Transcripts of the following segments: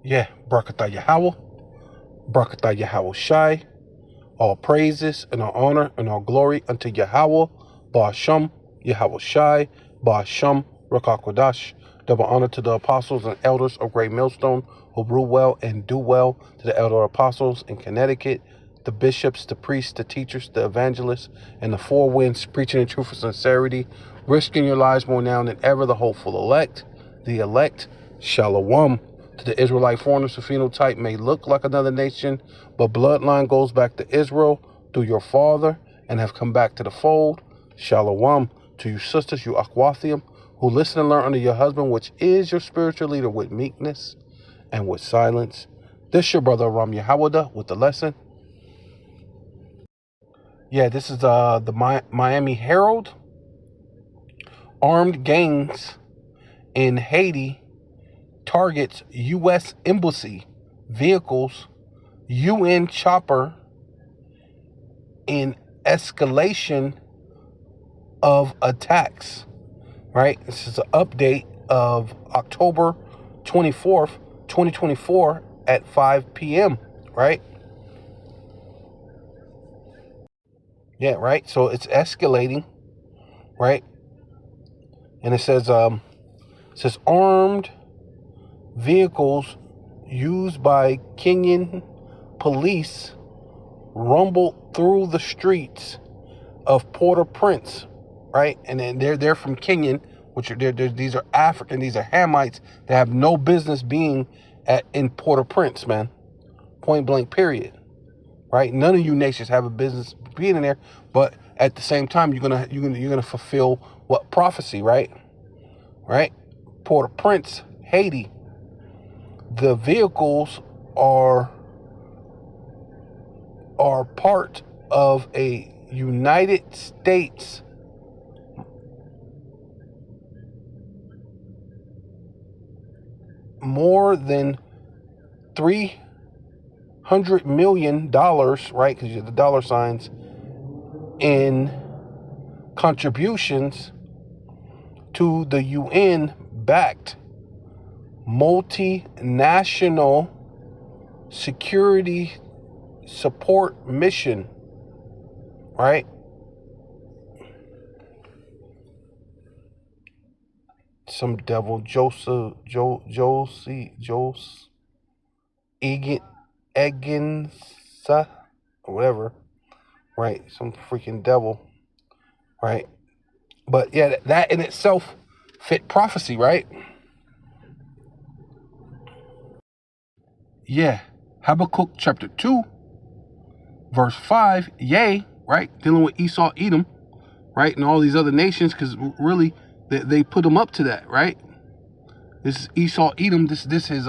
Yeah, Barakatah Yahweh, Barakatah Yahweh Shai. All praises and all honor and all glory unto Yahweh, Ba'asham, Yahweh Shai, Ba'asham, Rakakwadash. Double honor to the apostles and elders of Great Millstone who rule well and do well, to the elder apostles in Connecticut, the bishops, the priests, the teachers, the evangelists, and the four winds preaching the truth with sincerity, risking your lives more now than ever, the hopeful elect, the elect, Shalom. To the Israelite foreigners, the phenotype may look like another nation, but bloodline goes back to Israel through your father and have come back to the fold. Shalom. To you sisters, you Akwathium, who listen and learn under your husband, which is your spiritual leader, with meekness and with silence. This your brother Ram Yahawada with the lesson. Yeah, this is the Miami Herald. Armed gangs in Haiti targets U.S. embassy vehicles, UN chopper in escalation of attacks. Right? This is an update of October 24th, 2024 at 5 p.m. Right? Yeah, right. So it's escalating, right? And it says armed vehicles used by Kenyan police rumbled through the streets of Port-au-Prince, right? And then they're from Kenyan, which are these are African, these are Hamites that have no business being in Port-au-Prince, man. Point blank, period. Right? None of you nations have a business being in there, but at the same time, you're gonna fulfill what prophecy, right? Right? Port-au-Prince, Haiti. The vehicles are part of a United States more than $300 million, right? Because you have the dollar signs, in contributions to the UN backed multinational security support mission, right? Some devil Egansa or whatever, right? Some freaking devil, right? But yeah, that in itself fit prophecy, right? Yeah. Habakkuk chapter 2, verse 5, yay, right? Dealing with Esau, Edom, right? And all these other nations, because really they put them up to that, right? This is Esau, Edom. This is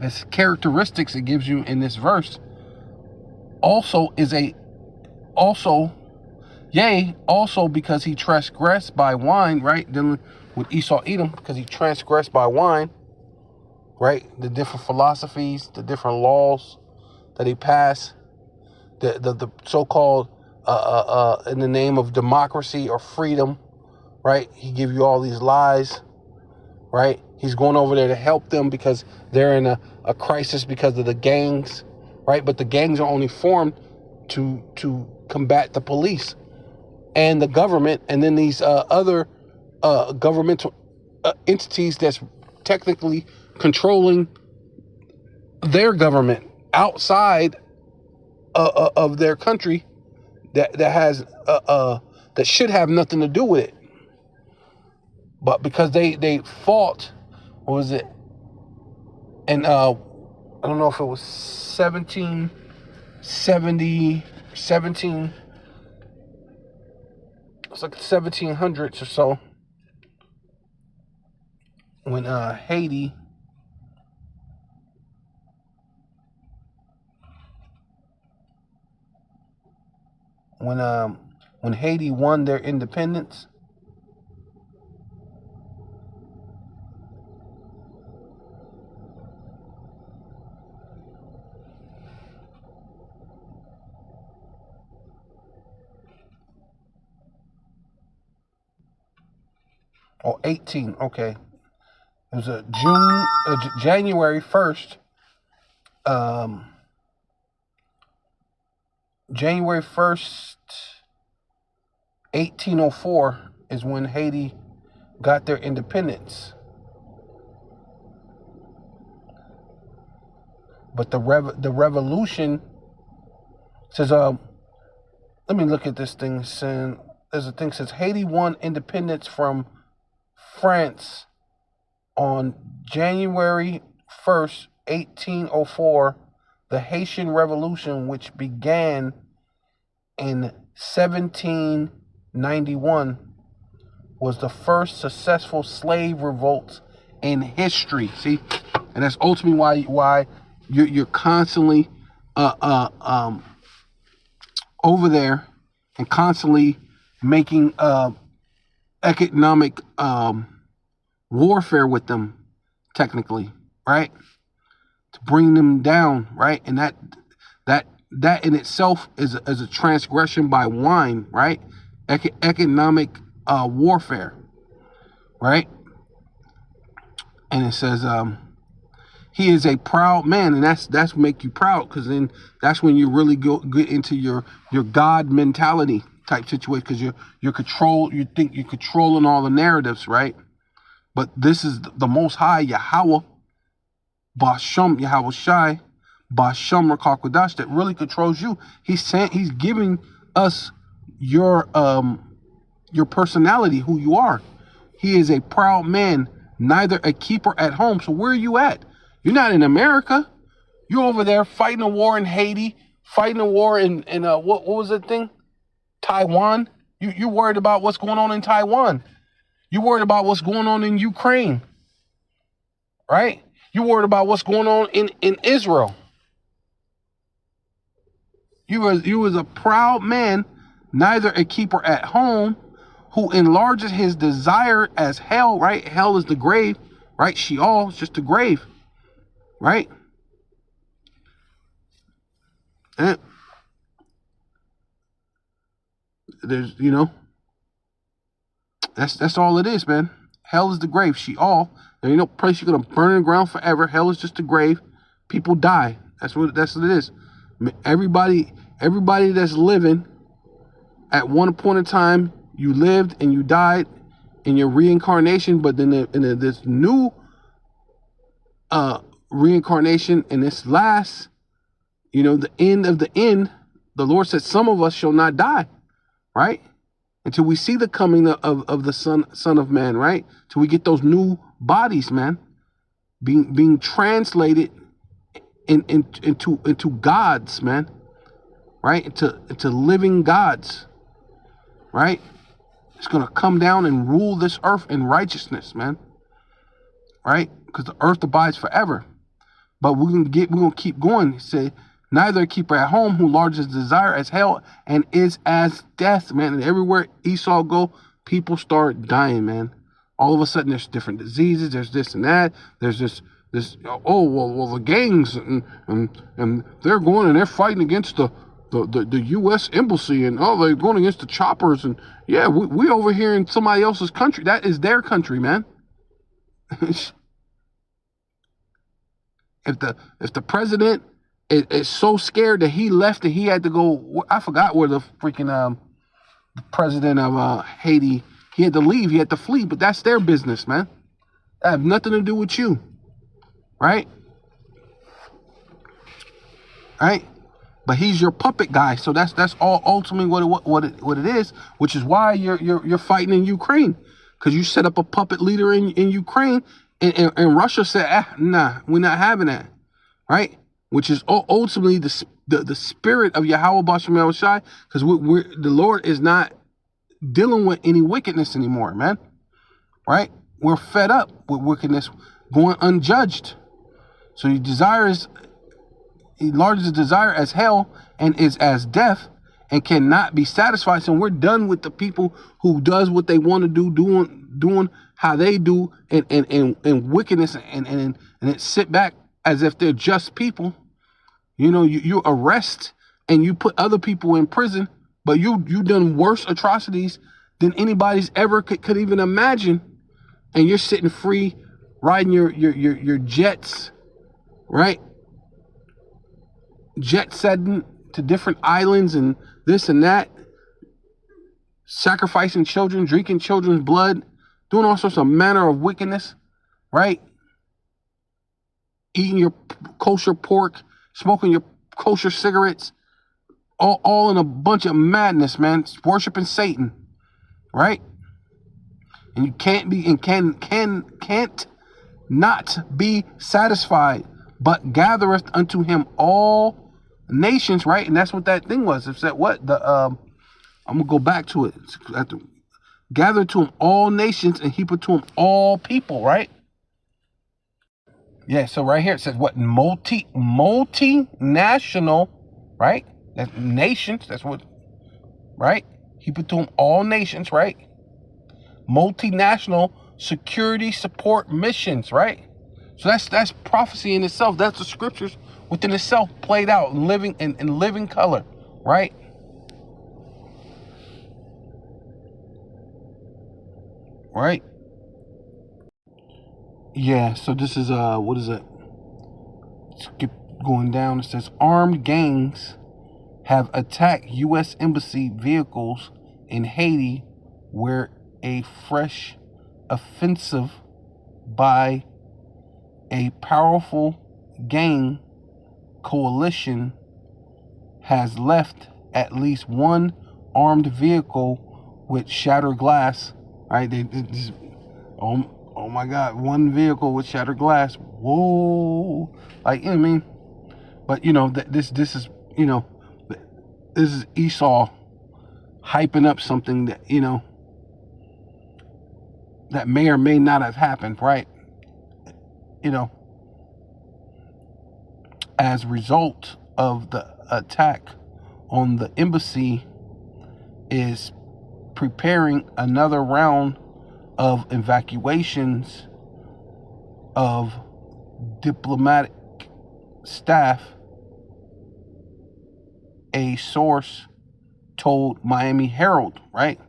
its characteristics it gives you in this verse. Also because he transgressed by wine, right? Dealing with Esau, Edom, because he transgressed by wine, right? The different philosophies, the different laws that he passed, the so-called in the name of democracy or freedom, right? He give you all these lies, right? He's going over there to help them because they're in a crisis because of the gangs, right? But the gangs are only formed to combat the police and the government, and then these other governmental entities that's technically controlling their government outside of their country that has that should have nothing to do with it, but because they fought, what was it? And I don't know if it was 1770, 17. It's like 1700s or so, when Haiti, when Haiti won their independence. Or 18, okay. It was a January 1st, January 1st, 1804 is when Haiti got their independence. But the revolution says, let me look at this thing. There's a thing that says Haiti won independence from France on January 1st, 1804. The Haitian Revolution, which began in 1791, was the first successful slave revolt in history. See, and that's ultimately why you're constantly over there and constantly making economic warfare with them, technically, right? To bring them down, right? And that in itself is a transgression by wine, right? Economic warfare, right? And it says he is a proud man, and that's make you proud, because then that's when you really get into your God mentality type situation, because you think you're controlling all the narratives, right? But this is the Most High Yahweh, Basham Yahweh Shai, Basham Rakakwadash, that really controls you. He's giving us your personality, who you are. He is a proud man, neither a keeper at home. So where are you at? You're not in America. You're over there fighting a war in Haiti, fighting a war in what was that thing? Taiwan. You're worried about what's going on in Taiwan. You're worried about what's going on in Ukraine, right? You're worried about what's going on in Israel. You was a proud man, neither a keeper at home, who enlarges his desire as hell, right? Hell is the grave, right? Sheol is just the grave, right? And there's, that's all it is, man. Hell is the grave. Sheol, there ain't no place you're gonna burn in the ground forever. Hell is just the grave. People die. That's what it is. Everybody that's living, at one point in time, you lived and you died in your reincarnation, but then in this new reincarnation, in this last, the end of the end, the Lord said some of us shall not die, right? Until we see the coming of the Son of Man, right? Till we get those new bodies, man, being translated into gods, man, right? Into living gods, right? It's gonna come down and rule this earth in righteousness, man, right? Because the earth abides forever. But we're gonna keep going. He said, neither a keeper at home who larges desire as hell and is as death, man. And everywhere Esau go, people start dying, man. All of a sudden, there's different diseases. There's this and that. There's this. The gangs and they're going and they're fighting against the U.S. embassy, and they're going against the choppers, and yeah, we over here in somebody else's country. That is their country, man. If the president is so scared that he left and he had to go, I forgot where the freaking president of Haiti, he had to leave, he had to flee, but that's their business, man. That have nothing to do with you, right? Right? But he's your puppet guy, so that's all ultimately what it is, which is why you're fighting in Ukraine, because you set up a puppet leader in Ukraine, and Russia said, nah, we're not having that, right? Which is ultimately the spirit of Yahweh Bashem Shai, because the Lord is not dealing with any wickedness anymore, man, right? We're fed up with wickedness going unjudged, so he larges his desire as hell and is as death and cannot be satisfied. So we're done with the people who does what they want to do, doing how they do, and wickedness, and it sit back as if they're just people. You arrest and you put other people in prison, but you done worse atrocities than anybody's ever could even imagine, and you're sitting free riding your jets, right? Jet setting to different islands and this and that, sacrificing children, drinking children's blood, doing all sorts of manner of wickedness, right? Eating your kosher pork, smoking your kosher cigarettes, all in a bunch of madness, man. Worshiping Satan, right? And you can't be and can't not be satisfied, but gathereth unto him all nations, right? And that's what that thing was. It said what? I'm gonna go back to it. Gather to him all nations and heap it to him all people, right? Yeah, so right here it says what? Multinational, right? That's nations, that's what, right? Heap it to him all nations, right? Multinational security support missions, right? So that's prophecy in itself. That's the scriptures within itself played out in living color, right? Right? Yeah, so this is what is it? Let's keep going down. It says armed gangs have attacked U.S. embassy vehicles in Haiti, where a fresh offensive by a powerful gang coalition has left at least one armed vehicle with shattered glass. Right? Oh my God, one vehicle with shattered glass. Whoa. Like, you know what I mean? But, this is, this is Esau hyping up something that, that may or may not have happened, right? As a result of the attack on the embassy is preparing another round of evacuations of diplomatic staff, a source told Miami Herald, right?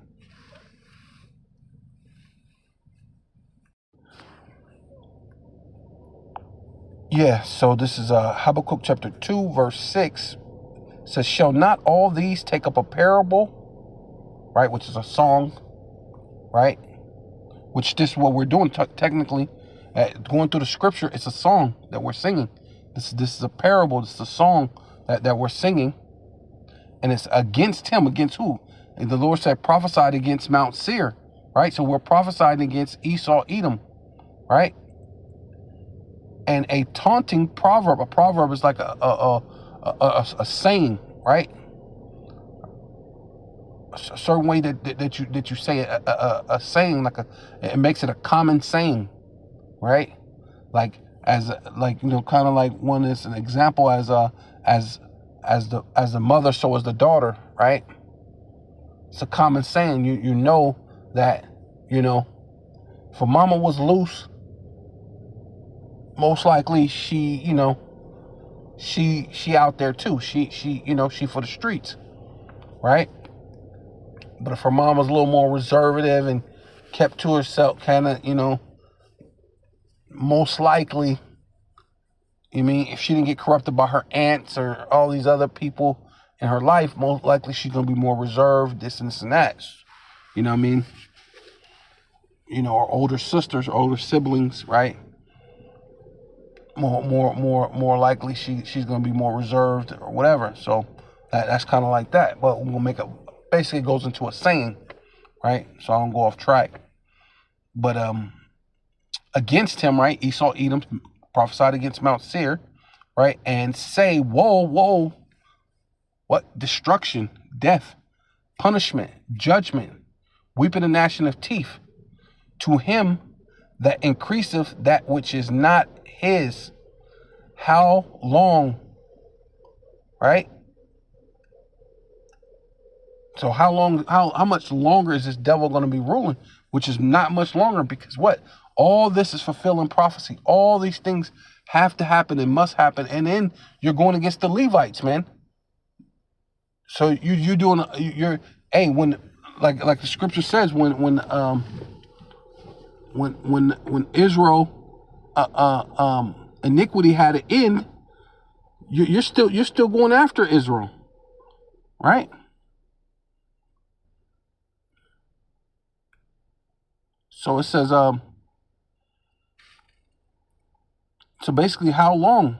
Yeah, so this is Habakkuk chapter 2, verse 6. It says, shall not all these take up a parable, right? Which is a song, right? Which this is what we're doing technically. Going through the scripture, it's a song that we're singing. This is a parable. This is a song that we're singing. And it's against him. Against who? And the Lord said, prophesied against Mount Seir, right? So we're prophesying against Esau, Edom, right? And a taunting proverb. A proverb is like a saying, right? A certain way that you say a saying, it makes it a common saying, right? Like kind of like one is an example as the mother, so is the daughter, right? It's a common saying. You know that if mama was loose, most likely she out there too. She for the streets, right? But if her mom was a little more reservative and kept to herself, kind of, most likely, if she didn't get corrupted by her aunts or all these other people in her life, most likely she's gonna be more reserved, this and this and that. You know what I mean? Or older sisters, or older siblings, right? More likely she's gonna be more reserved or whatever. So that's kind of like that. But we'll make basically it goes into a saying, right? So I don't go off track. But against him, right? Esau, Edom prophesied against Mount Seir, right? And say, woe, what? Destruction, death, punishment, judgment, weeping and gnashing of teeth to him that increaseth that which is not his. How long, right? So how much longer is this devil going to be ruling? Which is not much longer, because what? All this is fulfilling prophecy. All these things have to happen and must happen. And then you're going against the Levites, man. So when like the scripture says, when Israel iniquity had an end, you're still going after Israel, right? So it says, so basically, how long?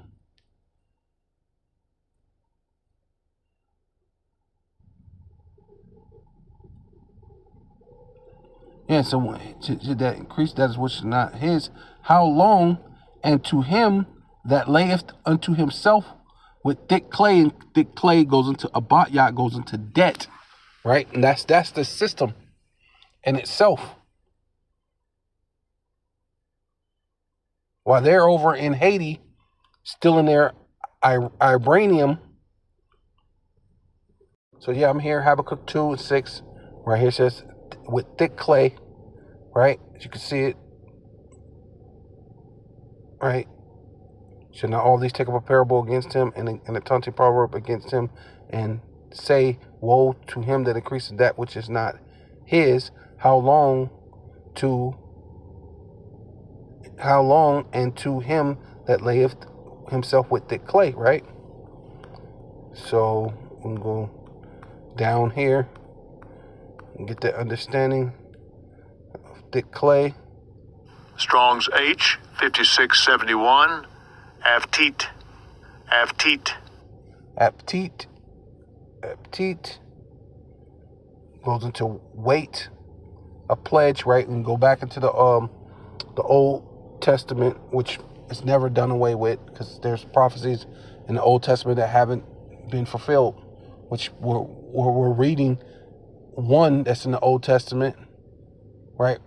Yeah, so to that increase, that is which is not his. How long? And to him that layeth unto himself with thick clay, and thick clay goes into a yacht, goes into debt, right? And that's the system in itself. While they're over in Haiti, still in their vibranium. So yeah, I'm here, Habakkuk 2:6. Right here says, with thick clay, right? As you can see it, right? Should not all these take up a parable against him, and a taunting proverb against him, and say, woe to him that increases that which is not his? How long and to him that layeth himself with thick clay, right? So we can go down here and get that understanding of thick clay. Strong's H 5671. Aptit goes into weight, a pledge, right? And go back into the Old Testament, which is never done away with, because there's prophecies in the Old Testament that haven't been fulfilled, which we're reading one that's in the Old Testament, right?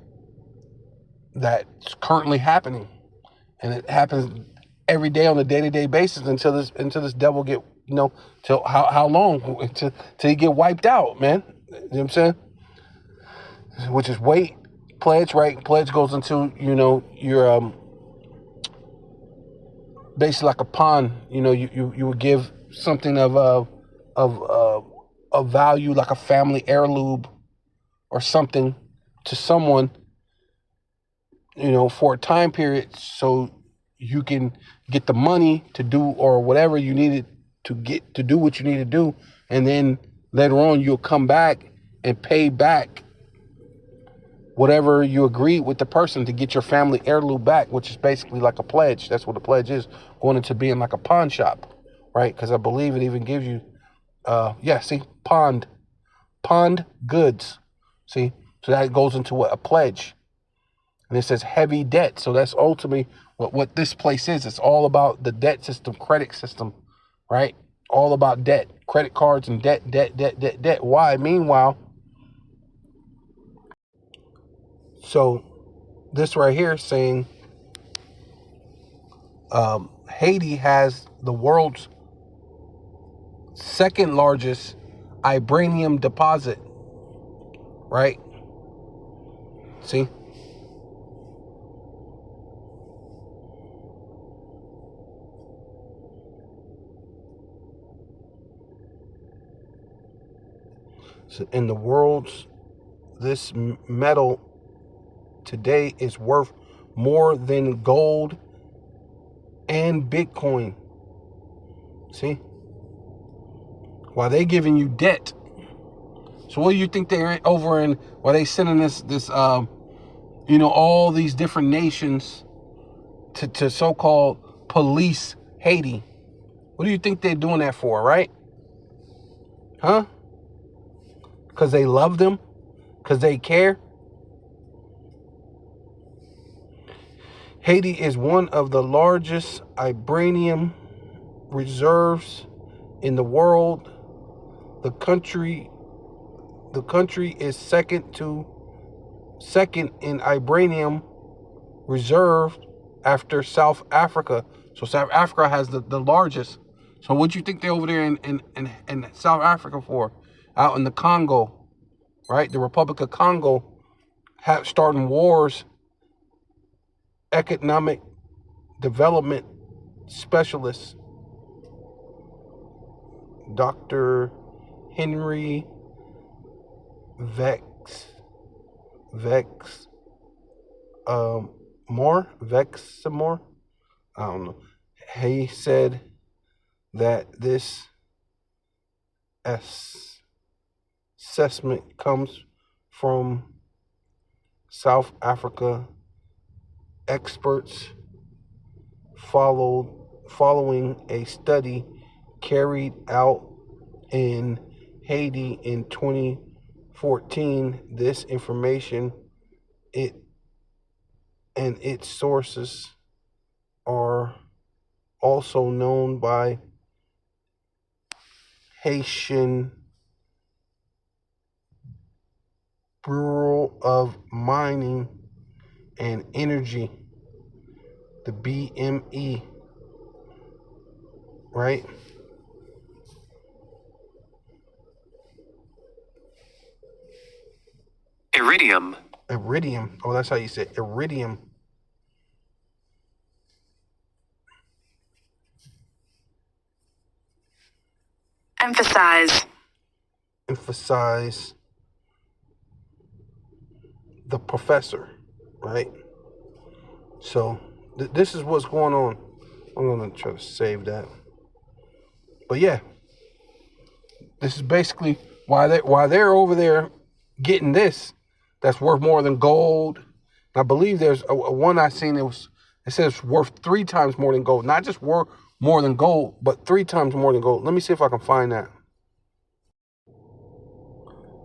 That's currently happening, and it happens every day on a day-to-day basis until this devil get, till how long till he get wiped out, man. You know what I'm saying? Which is weight, pledge, right? Pledge goes into, your basically like a pawn. You would give something of value, like a family heirloom or something, to someone, for a time period, so you can get the money to do or whatever you needed to get to do what you need to do, and then later on you'll come back and pay back whatever you agreed with the person to get your family heirloom back, which is basically like a pledge. That's what a pledge is, going into being like a pawn shop, right? Because I believe it even gives you, pawned goods. See, so that goes into what a pledge. And it says heavy debt. So that's ultimately what this place is. It's all about the debt system, credit system, right? All about debt, credit cards and debt. Why? Meanwhile, so this right here is saying Haiti has the world's second largest vibranium deposit, right? See? So in the world's, this metal today is worth more than gold and Bitcoin. See? While they giving you debt. So what do you think they're over in, while they sending this all these different nations to so-called police Haiti? What do you think they're doing that for, right? Huh? Because they love them? Because they care? Haiti is one of the largest vibranium reserves in the world. The country is second in vibranium reserve after South Africa. So South Africa has the largest. So what do you think they're over there in South Africa for? Out in the Congo, right? The Republic of Congo, starting wars. Economic development specialist Dr. Henry Vex Vexamore. I don't know. He said that this assessment comes from South Africa experts following a study carried out in Haiti in 2014. This information and its sources are also known by Haitian Bureau of Mining and Energy, the BME, right? Iridium. Iridium. Oh, that's how you say it. Iridium. Emphasize. Emphasize the professor, right? So this is what's going on. I'm gonna try to save that. But yeah, this is basically why they're over there getting this. That's worth more than gold. I believe there's a one I seen. It says worth 3 times more than gold. Not just worth more than gold, but 3 times more than gold. Let me see if I can find that.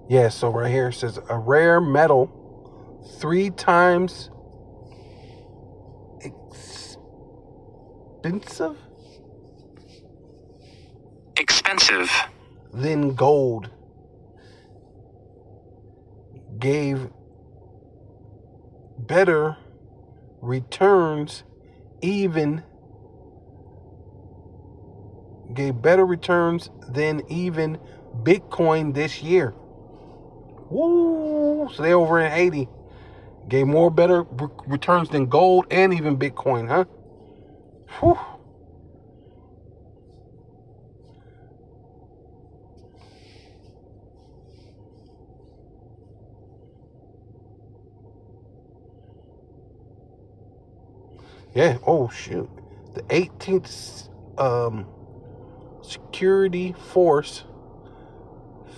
Yeah, so right here it says a rare metal 3 times Expensive. than gold gave better returns than even Bitcoin this year. Woo! So they over in Haiti gave better returns than gold and even Bitcoin, huh? Whew. Yeah. Oh shoot. The 18th Security Force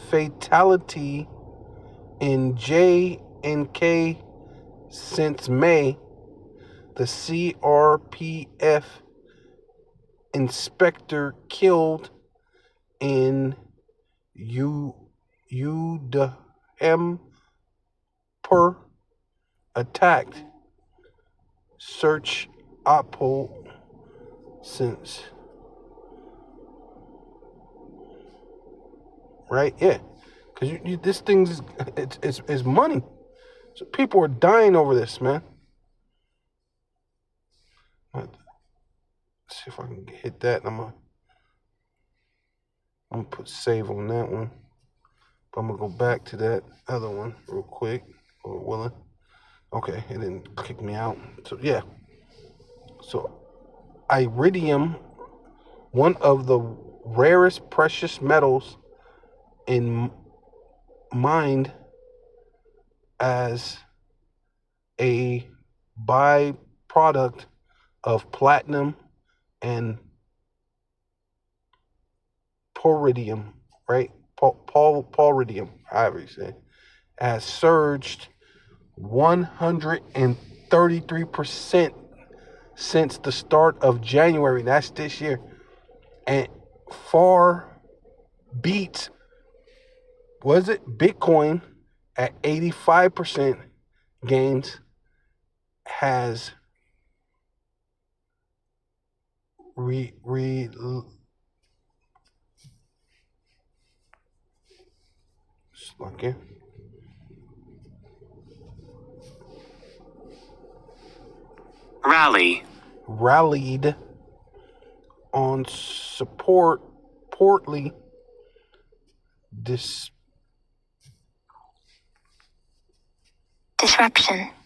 fatality in J&K since May. The CRPF inspector killed in Udhem per attacked search Oppo since. Right? Yeah. Because this thing's it's money. So people are dying over this, man. Let's see if I can hit that. I'm gonna put save on that one. But I'm gonna go back to that other one real quick. Or willing. Okay, it didn't kick me out. So yeah. So iridium, one of the rarest precious metals in mined as a byproduct of platinum and palladium, right? Palladium, however you say, has surged 133% since the start of January. That's this year, and far beats Bitcoin at 85% gains. Has okay, rallied on support portly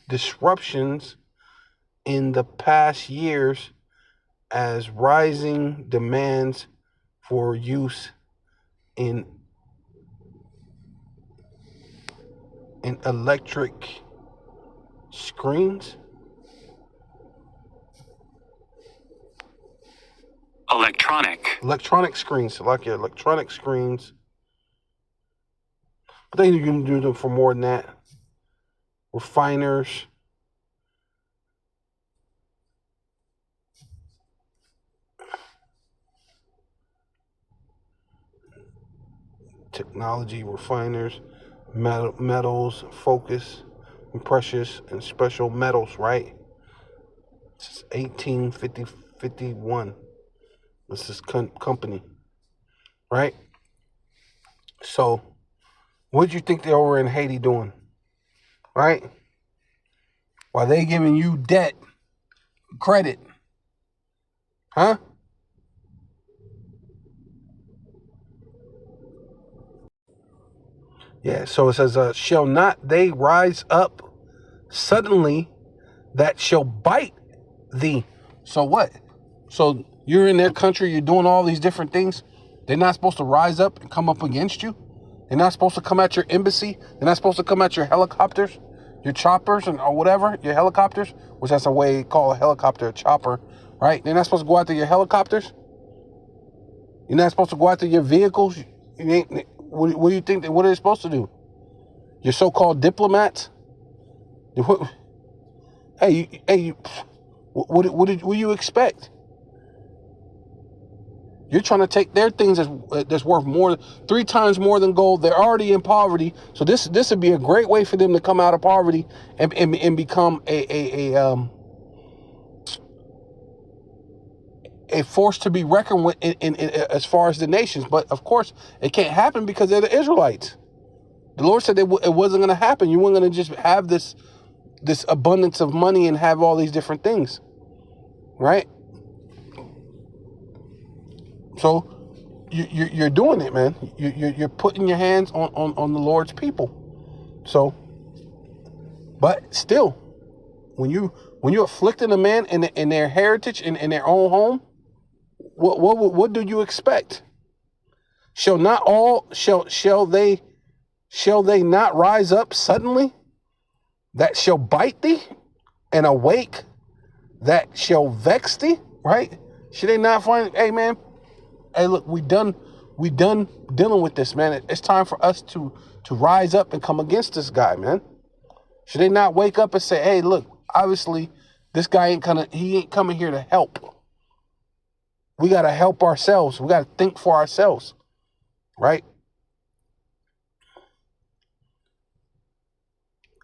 disruptions in the past years as rising demands for use in electric screens. Electronic. Electronic screens. Select your electronic screens. But then you can do them for more than that. Refiners. Technology, refiners, metals, focus, and precious, and special metals, right? It's 1851. This is company, right? So, what do you think they're over in Haiti doing, right? While they giving you debt, credit, huh? Yeah, so it says, shall not they rise up suddenly that shall bite thee? So what? So you're in their country, you're doing all these different things. They're not supposed to rise up and come up against you. They're not supposed to come at your embassy. They're not supposed to come at your helicopters, your choppers, or whatever, your helicopters, which that's a way to call a helicopter a chopper, right? They're not supposed to go after your helicopters. You're not supposed to go after your vehicles. What do you think? What are they supposed to do? Your so-called diplomats? What do you expect? You're trying to take their things that's worth more, 3 times more than gold. They're already in poverty, so this would be a great way for them to come out of poverty and become a force to be reckoned with in as far as the nations. But of course, it can't happen because they're the Israelites. The Lord said it wasn't going to happen. You weren't going to just have this abundance of money and have all these different things, right? So you're doing it, man. You're putting your hands on the Lord's people. So, but still, when you're afflicting a man in their heritage in their own home, what do you expect? Shall they not rise up suddenly that shall bite thee, and awake that shall vex thee? Right? Should they not find? Hey, man. Hey, look, we done dealing with this, man. It's time for us to rise up and come against this guy, man. Should they not wake up and say, hey, look, obviously this guy ain't coming here to help. We got to help ourselves. We got to think for ourselves, right?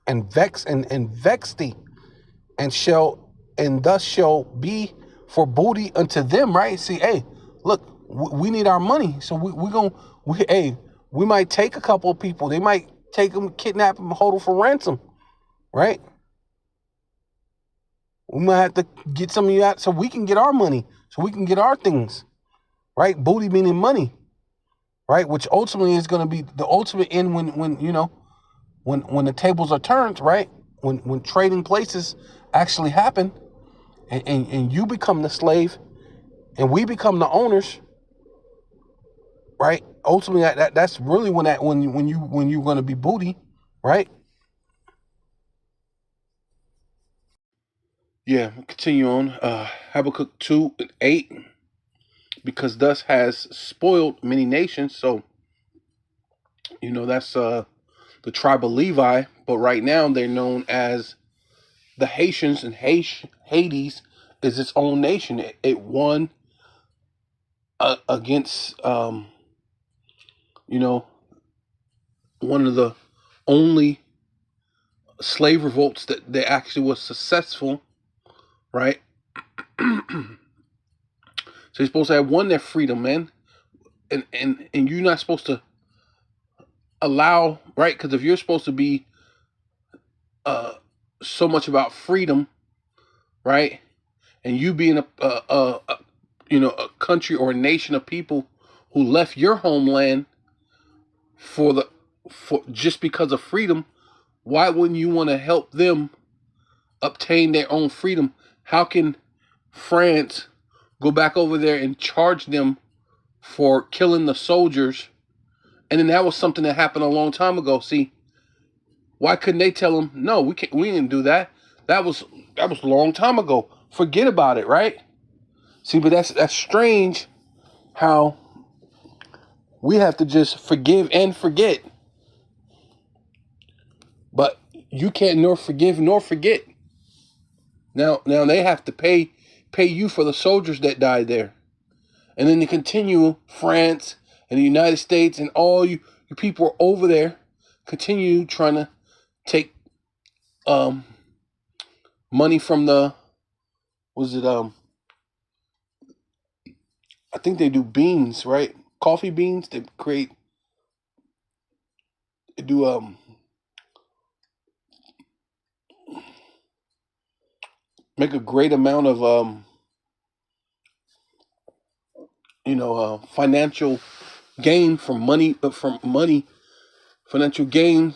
And vex thee, and thus shall be for booty unto them, right? See, hey, look, we need our money, so we might take a couple of people. They might take them, kidnap them, hold them for ransom, right? We might have to get some of you out so we can get our money, so we can get our things, right? Booty meaning money, right? Which ultimately is going to be the ultimate end when the tables are turned, right? When trading places actually happen, and you become the slave, and we become the owners, right? Ultimately, that's really when you're going to be booty, right? Yeah, continue on. Habakkuk 2:8, because thus has spoiled many nations. So, that's the tribe of Levi, but right now they're known as the Haitians, and Hades is its own nation. It won against, one of the only slave revolts that they actually was successful, right? So you're supposed to have won their freedom, man, and you're not supposed to allow, right? Because if you're supposed to be so much about freedom, right, and you being a country or a nation of people who left your homeland for just because of freedom, why wouldn't you want to help them obtain their own freedom? How can France go back over there and charge them for killing the soldiers? And then that was something that happened a long time ago. See, why couldn't they tell them, no, we didn't do that. That was a long time ago. Forget about it, right? See, but that's strange how we have to just forgive and forget. But you can't nor forgive nor forget. Now they have to pay you for the soldiers that died there. And then to continue, France and the United States and all you people are over there continue trying to take money from the, I think they do beans, right? Coffee beans. They do make a great amount of financial gain from money, financial gain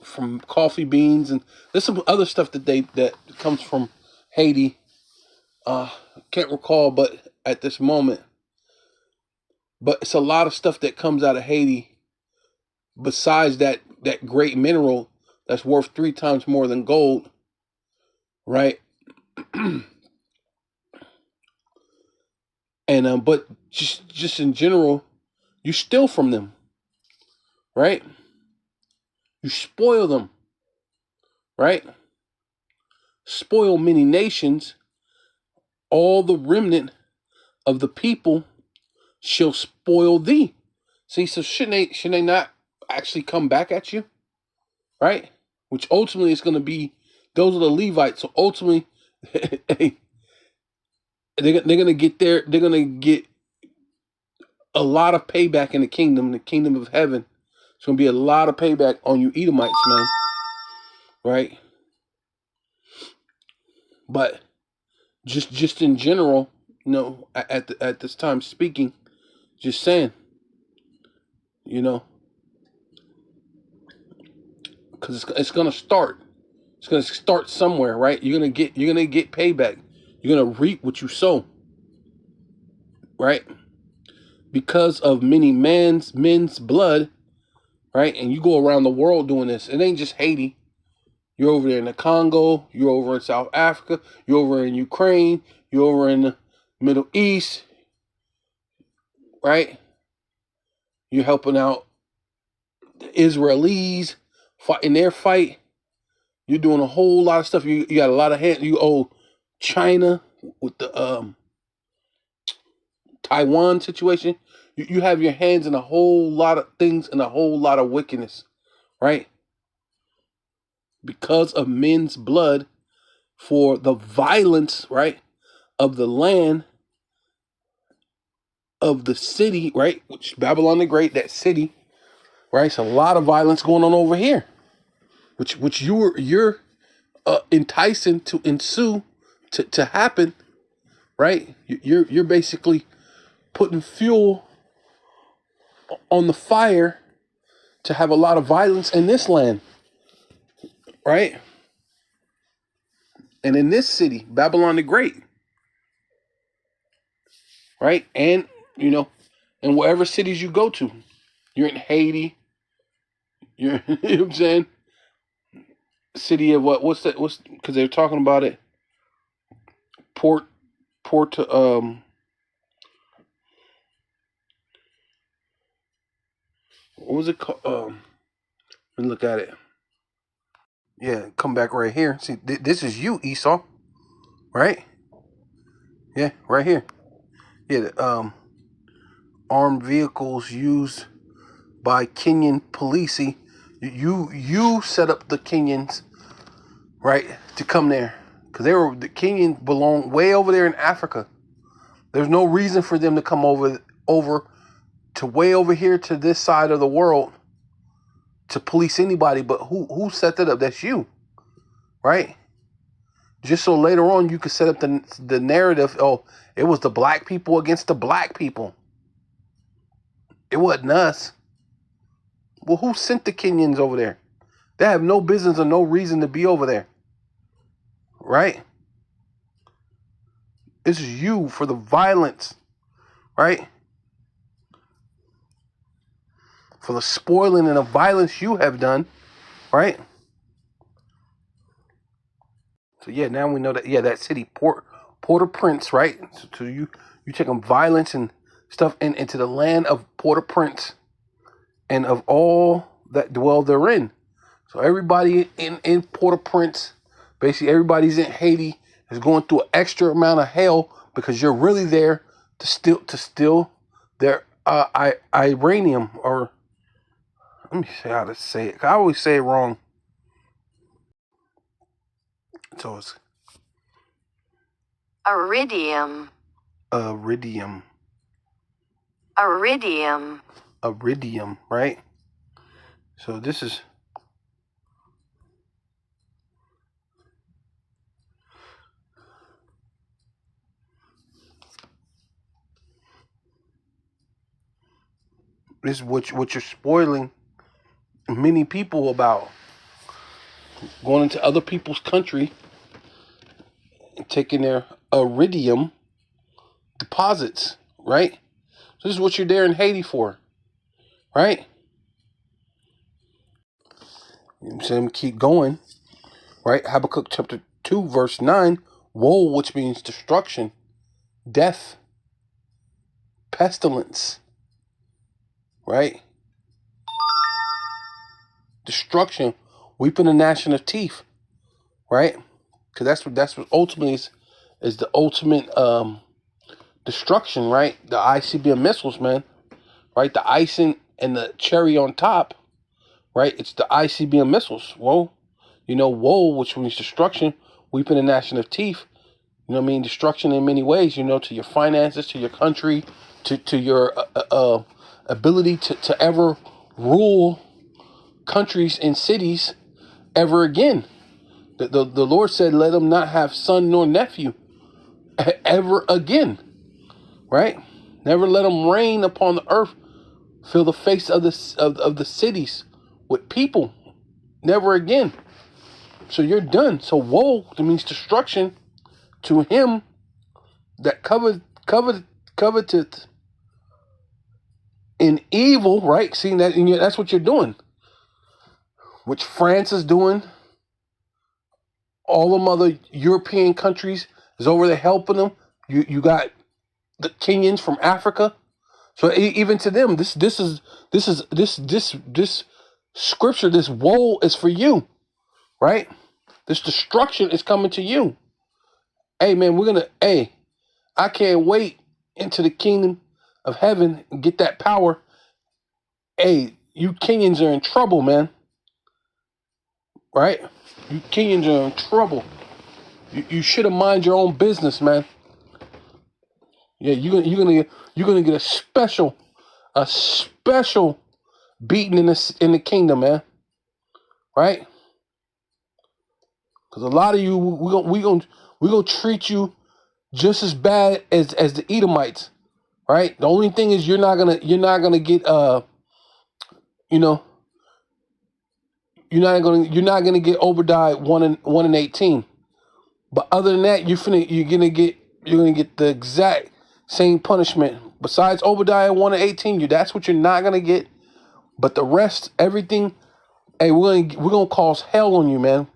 from coffee beans, and there's some other stuff that comes from Haiti. Can't recall, but at this moment, but it's a lot of stuff that comes out of Haiti. Besides that great mineral that's worth 3 times more than gold, right? And but just in general, you steal from them, right? You spoil them, right? Spoil many nations. All the remnant of the people shall spoil thee. See, so shouldn't they not actually come back at you, right? Which ultimately is going to be, those are the Levites. So ultimately, they're going to get there. They're going to get a lot of payback in the kingdom of heaven. It's going to be a lot of payback on you Edomites, man, right? But just in general, at this time speaking, just saying, because it's gonna start. It's gonna start somewhere, right? You're gonna get payback. You're gonna reap what you sow, right? Because of many men's blood, right? And you go around the world doing this. It ain't just Haiti. You're over there in the Congo. You're over in South Africa. You're over in Ukraine. You're over in the Middle East, right? You're helping out the Israelis fighting their fight. You're doing a whole lot of stuff. You got a lot of hands. You owe China with the Taiwan situation. You have your hands in a whole lot of things and a whole lot of wickedness, right? Because of men's blood, for the violence, right, of the land, of the city, right, which Babylon the Great, that city, right? It's a lot of violence going on over here, which you're enticing to ensue, to happen, right? You're basically putting fuel on the fire to have a lot of violence in this land, right? And in this city, Babylon the Great, right? And in whatever cities you go to, you're in Haiti, you're you know what I'm saying? City of what's that? What's, because they're talking about it. Port what was it called? Let me look at it. Yeah, come back right here. See, this is you, Esau, right? Yeah, right here. Yeah, the, armed vehicles used by Kenyan police. You set up the Kenyans, right, to come there, because the Kenyans belong way over there in Africa. There's no reason for them to come over to way over here to this side of the world to police anybody. But who set that up? That's you, right? Just so later on you could set up the narrative. Oh, it was the black people against the black people. It wasn't us. Well, who sent the Kenyans over there? They have no business or no reason to be over there, right? This is you for the violence, right? For the spoiling and the violence you have done, right? So yeah, now we know that. Yeah, that city, Port Port-au-Prince, right? So you taking violence and stuff into the land of Port-au-Prince and of all that dwell therein. So everybody in Port-au-Prince, basically everybody's in Haiti, is going through an extra amount of hell because you're really there to steal their uranium, or let me see how to say it. I always say it wrong. So it's iridium, iridium, iridium, right? So this is what you're spoiling many people about, going into other people's country and taking their iridium deposits, right? So this is what you're there in Haiti for, right? You know what I'm saying? Keep going, right? Habakkuk chapter 2, verse 9, woe, which means destruction, death, pestilence, right? Destruction, weeping and gnashing of teeth, right? Because that's what ultimately is the ultimate destruction, right? The ICBM missiles, man, right? The icing and the cherry on top, right? It's the ICBM missiles. Woe, woe, which means destruction, weeping and gnashing of teeth. You know what I mean? Destruction in many ways, to your finances, to your country, to your ability to ever rule countries and cities ever again. The Lord said, let them not have son nor nephew ever again, right? Never let them reign upon the earth, fill the face of the cities with people, never again. So you're done. So woe, that means destruction to him that coveteth in evil, right? Seeing that, and that's what you're doing, which France is doing. All them other European countries is over there helping them. You got the Kenyans from Africa. So even to them, this scripture, this woe is for you, right? This destruction is coming to you. Hey man, I can't wait into the kingdom of heaven and get that power. Hey, you Kenyans are in trouble, man. Right? You Kenyans are in trouble. You should have mind your own business, man. Yeah, you're gonna get a special beating in the kingdom, man. Right? Because a lot of you, we gonna treat you just as bad as the Edomites, right? The only thing is you're not gonna get you're not gonna get Obadiah 1:18. But other than that, you're gonna get the exact same punishment. Besides Obadiah 1:18, that's what you're not gonna get. But the rest, everything, hey, we're gonna cause hell on you, man,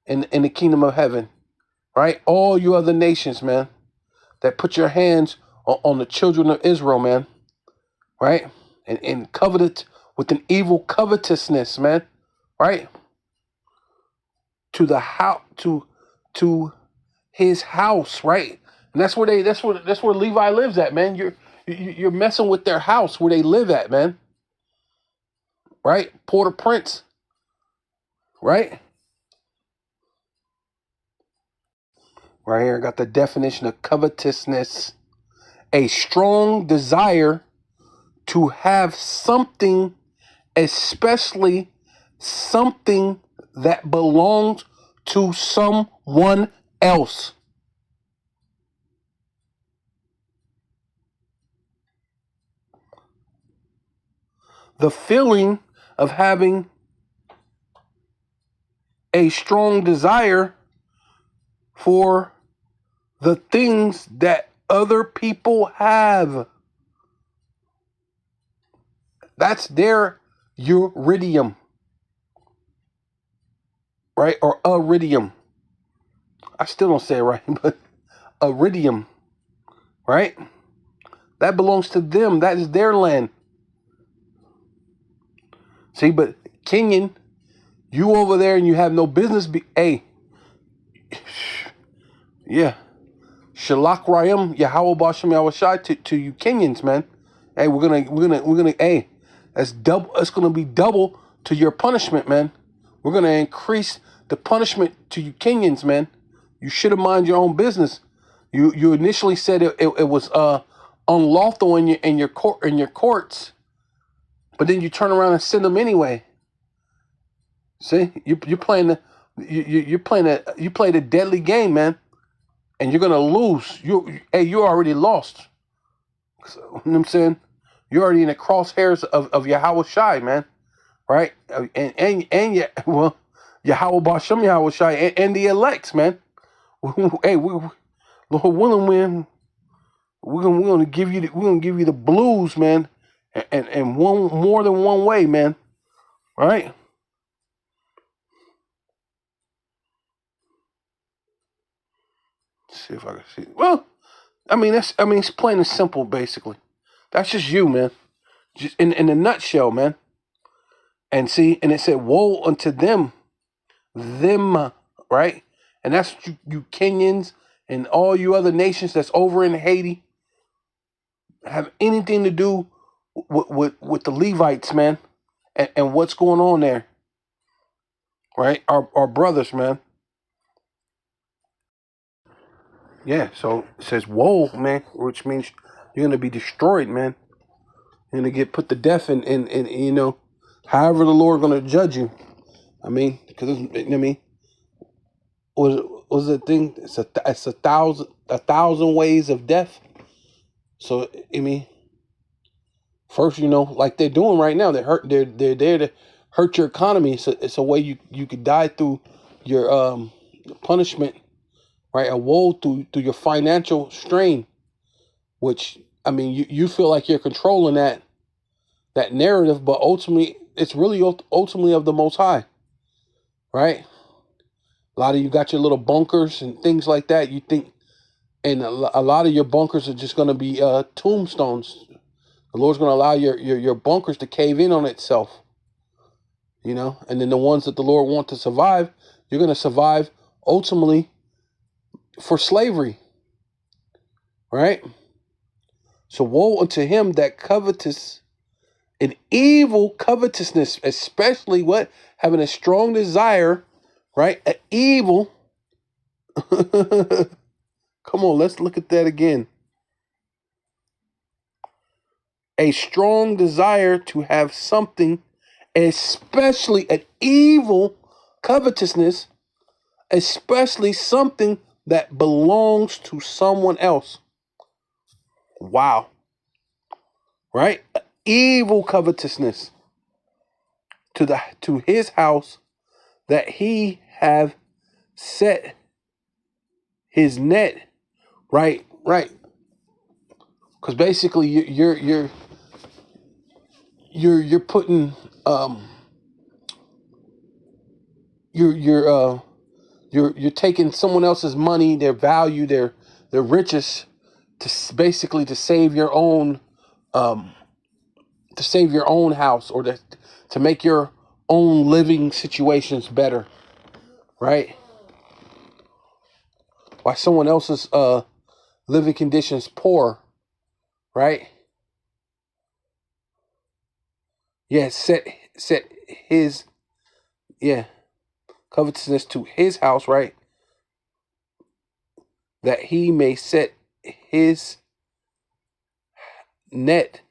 in the kingdom of heaven, right? All you other nations, man, that put your hands on the children of Israel, man, right? And coveted with an evil covetousness, man, right? To the house, to his house, right? And that's where Levi lives at, man. You're messing with their house where they live at, man. Right? Port-au-Prince, right? Right here, I got the definition of covetousness: a strong desire to have something, especially something that belongs to someone else. The feeling of having a strong desire for the things that other people have. That's their uridium, right? Or iridium. I still don't say it right, but iridium, right? That belongs to them. That is their land. See, but Kenyan, you over there and you have no business. Hey, yeah. Shalak Rayam Yahweh Bashem Yahushai to you Kenyans, man. Hey, we're gonna hey, that's double, it's gonna be double to your punishment, man. We're gonna increase the punishment to you Kenyans, man. You should have mind your own business. You initially said it was unlawful in your courts, but then you turn around and send them anyway. See, you're playing you played a deadly game, man, and you're gonna lose. You already lost. So, you know what I'm saying? You're already in the crosshairs of Yahweh Shai, man, right? And yeah, well, Yahweh Bashem Yahweh Shai and the elects, man. Hey, Lord willing, man, we're gonna give you the blues, man, and one more than one way, man. All right. Let's see if I can see. Well, it's plain and simple, basically. That's just you, man. Just in a nutshell, man. And see, and it said, "Woe unto them, right?" And that's what you Kenyans and all you other nations that's over in Haiti have anything to do with the Levites, man, and what's going on there, right? Our brothers, man. Yeah. So it says, "Woe, man," which means you're gonna be destroyed, man. You're gonna get put to death, and however the Lord gonna judge you. I mean, because was the thing? It's a thousand ways of death. So I mean, first, like they're doing right now, they're there to hurt your economy. It's a way you could die through your punishment, right? A woe through your financial strain, which I mean, you feel like you're controlling that narrative, but ultimately it's really ultimately of the Most High, right? A lot of you got your little bunkers and things like that. You think, and a lot of your bunkers are just going to be tombstones. The Lord's going to allow your bunkers to cave in on itself, and then the ones that the Lord wants to survive, you're going to survive ultimately for slavery, right? So woe unto him that covetous, an evil covetousness, especially what? Having a strong desire, right? An evil. Come on, let's look at that again. A strong desire to have something, especially an evil covetousness, especially something that belongs to someone else. Wow. Right? Evil covetousness to his house that he have set his net. Right. Because basically you're putting you're taking someone else's money, their value, their riches, to save your own house, or to make your own living situations better, right? Why someone else's living conditions poor, right? Yeah, set his covetousness to his house, right? That he may set his net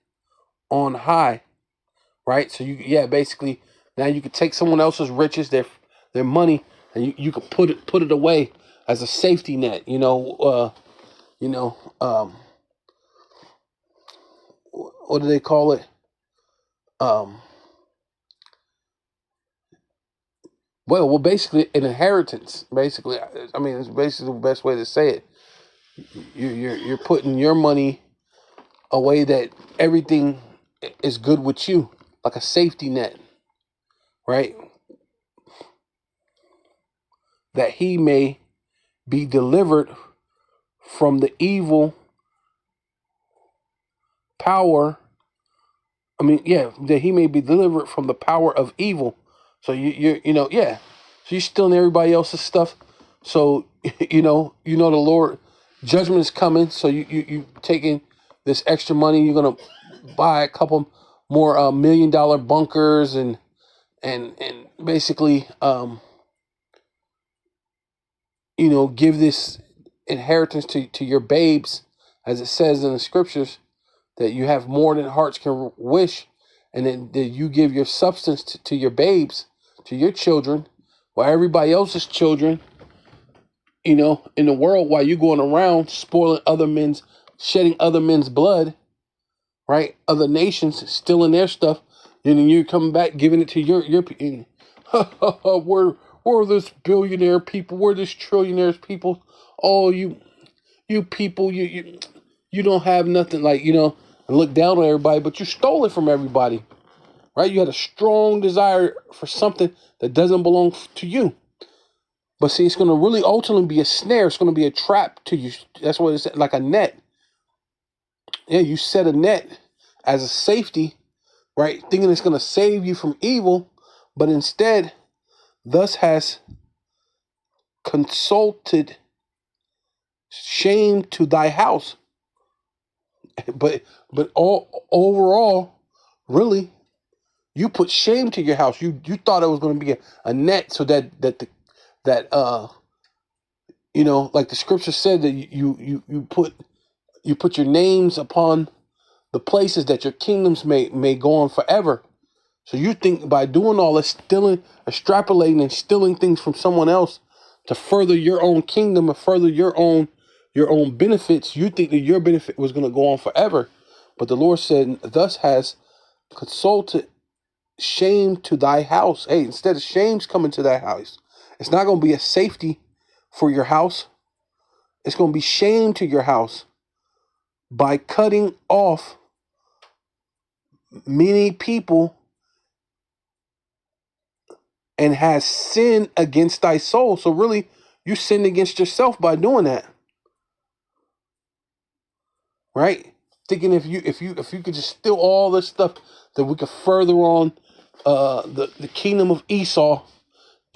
on high, right? So basically now you could take someone else's riches, their money, and you could put it away as a safety net. What do they call it? Well, basically an inheritance. Basically, I mean, it's basically the best way to say it. You're putting your money away that everything is good with you, like a safety net, right? That he may be delivered from the evil power. That he may be delivered from the power of evil. So yeah. So you're stealing everybody else's stuff. So the Lord judgment is coming. So you taking this extra money. You're gonna buy a couple more $1 million bunkers and basically give this inheritance to your babes, as it says in the scriptures, that you have more than hearts can wish, and then that you give your substance to your babes, to your children, while everybody else's children, in the world, while you going around spoiling shedding other men's blood, right? Other nations stealing their stuff, and then you're coming back giving it to your people. we're this billionaire people, we're this trillionaires people. Oh, you people, you don't have nothing, and look down on everybody, but you stole it from everybody, right? You had a strong desire for something that doesn't belong to you. But see, it's going to really ultimately be a snare. It's going to be a trap to you. That's what it's like, a net. Yeah, you set a net as a safety, right? Thinking it's going to save you from evil, but instead, thus has consulted shame to thy house. But overall, really, you put shame to your house. You thought it was going to be a net, so that like the scripture said, that you put your names upon the places that your kingdoms may go on forever. So you think by doing all this, stealing, extrapolating, and stealing things from someone else to further your own kingdom and further your own benefits, you think that your benefit was going to go on forever. But the Lord said, thus has consulted shame to thy house. Hey, instead of shame's coming to thy house, it's not going to be a safety for your house. It's going to be shame to your house by cutting off many people, and has sinned against thy soul. So really, you sinned against yourself by doing that, right? Thinking if you could just steal all this stuff, that we could further on the kingdom of Esau,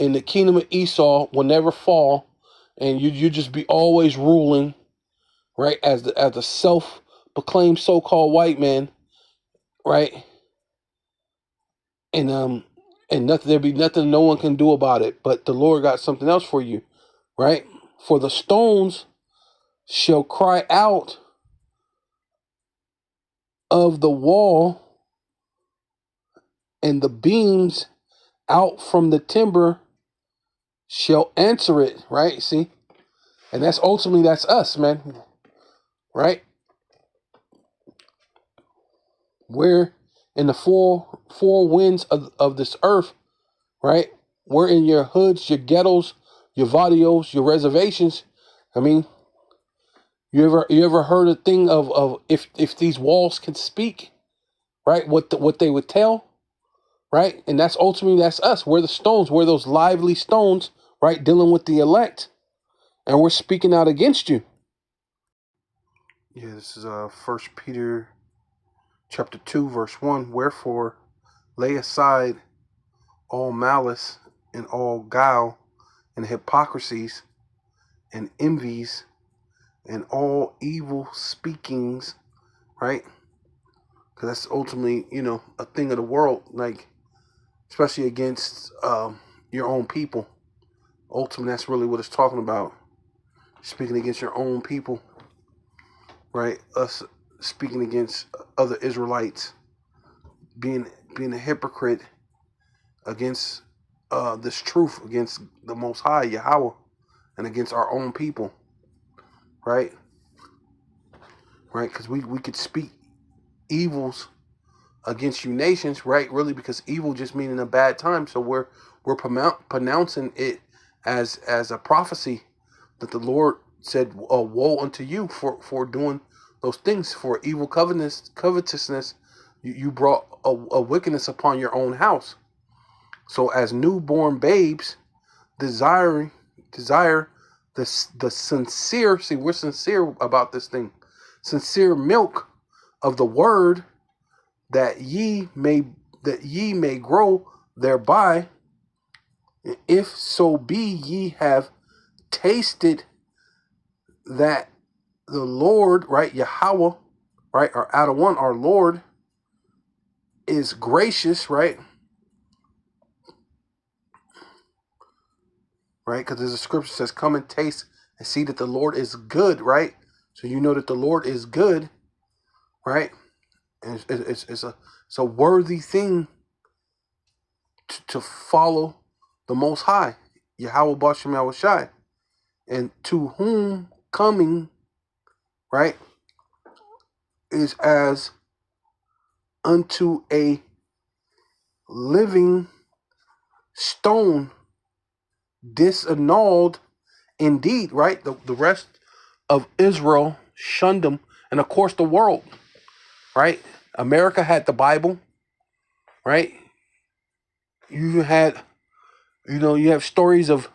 and the kingdom of Esau will never fall, and you just be always ruling, right? As the self-proclaimed so-called white man, right? And nothing, there be nothing no one can do about it. But the Lord got something else for you, right? For the stones shall cry out of the wall, and the beams out from the timber shall answer it, right? See? And that's ultimately, that's us, man, right? We're in the four winds of this earth, right? We're in your hoods, your ghettos, your barrios, your reservations. I mean, you ever heard a thing of if these walls can speak, right? What they would tell, right? And that's ultimately, that's us. We're the stones. We're those lively stones, right? Dealing with the elect, and we're speaking out against you. Yeah, this is 1 Peter chapter 2, verse 1. Wherefore, lay aside all malice and all guile and hypocrisies and envies and all evil speakings, right? Because that's ultimately, a thing of the world, like, especially against your own people. Ultimately, that's really what it's talking about. Speaking against your own people, right? Us speaking against other Israelites, being a hypocrite against this truth, against the Most High, Yahweh, and against our own people, right? Right? Because we could speak evils against you nations, right? Really, because evil just meaning a bad time. So we're pronouncing it as a prophecy that the Lord said, woe unto you for doing those things, for evil covetousness. You brought a wickedness upon your own house. So as newborn babes, desire the sincere, see, we're sincere about this thing, sincere milk of the word, that ye may grow thereby, if so be ye have tasted that the Lord, right, Yahweh, right, or out of one, our Lord is gracious, right, because there's a scripture that says, come and taste and see that the Lord is good, right? So you know that the Lord is good, right? And it's a worthy thing to follow the Most High, Yahweh Bashem Yahushai, and to whom coming, right, is as unto a living stone, disannulled indeed, right? The rest of Israel shunned them, and of course the world, right? America had the Bible, right? You had, you have stories of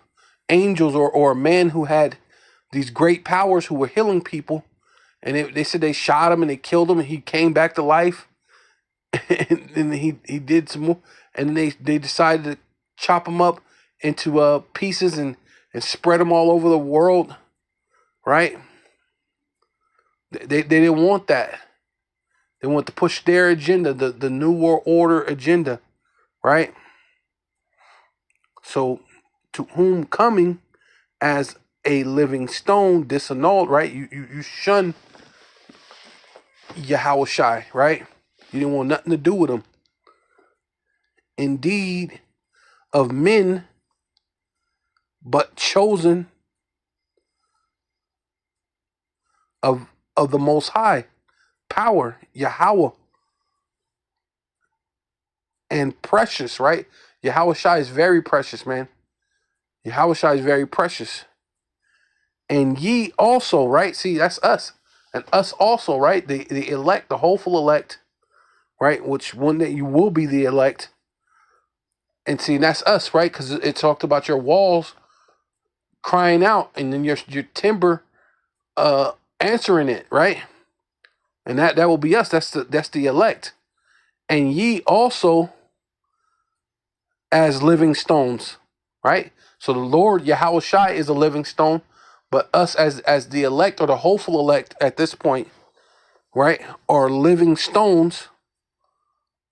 angels or a man who had these great powers who were healing people, and they said they shot him and they killed him, and he came back to life, and he did some more, and they decided to chop him up into pieces and spread them all over the world, right? They didn't want that. They want to push their agenda, the New World Order agenda, right? So, to whom coming as a living stone, disannulled, right? You shun Yahweh Shai, right? You didn't want nothing to do with him. Indeed, of men, but chosen of the Most High power, Yahweh, and precious, right? Yahweh Shai is very precious, man. Yahweh Shai is very precious. And ye also, right? See, that's us. And us also, right? The elect, the hopeful elect, right? Which one day you will be the elect. And see, that's us, right? Because it talked about your walls crying out, and then your timber answering it, right? And that will be us. That's the elect. And ye also as living stones, right? So the Lord Yahweh Shai is a living stone, but us as the elect or the hopeful elect at this point, right, are living stones,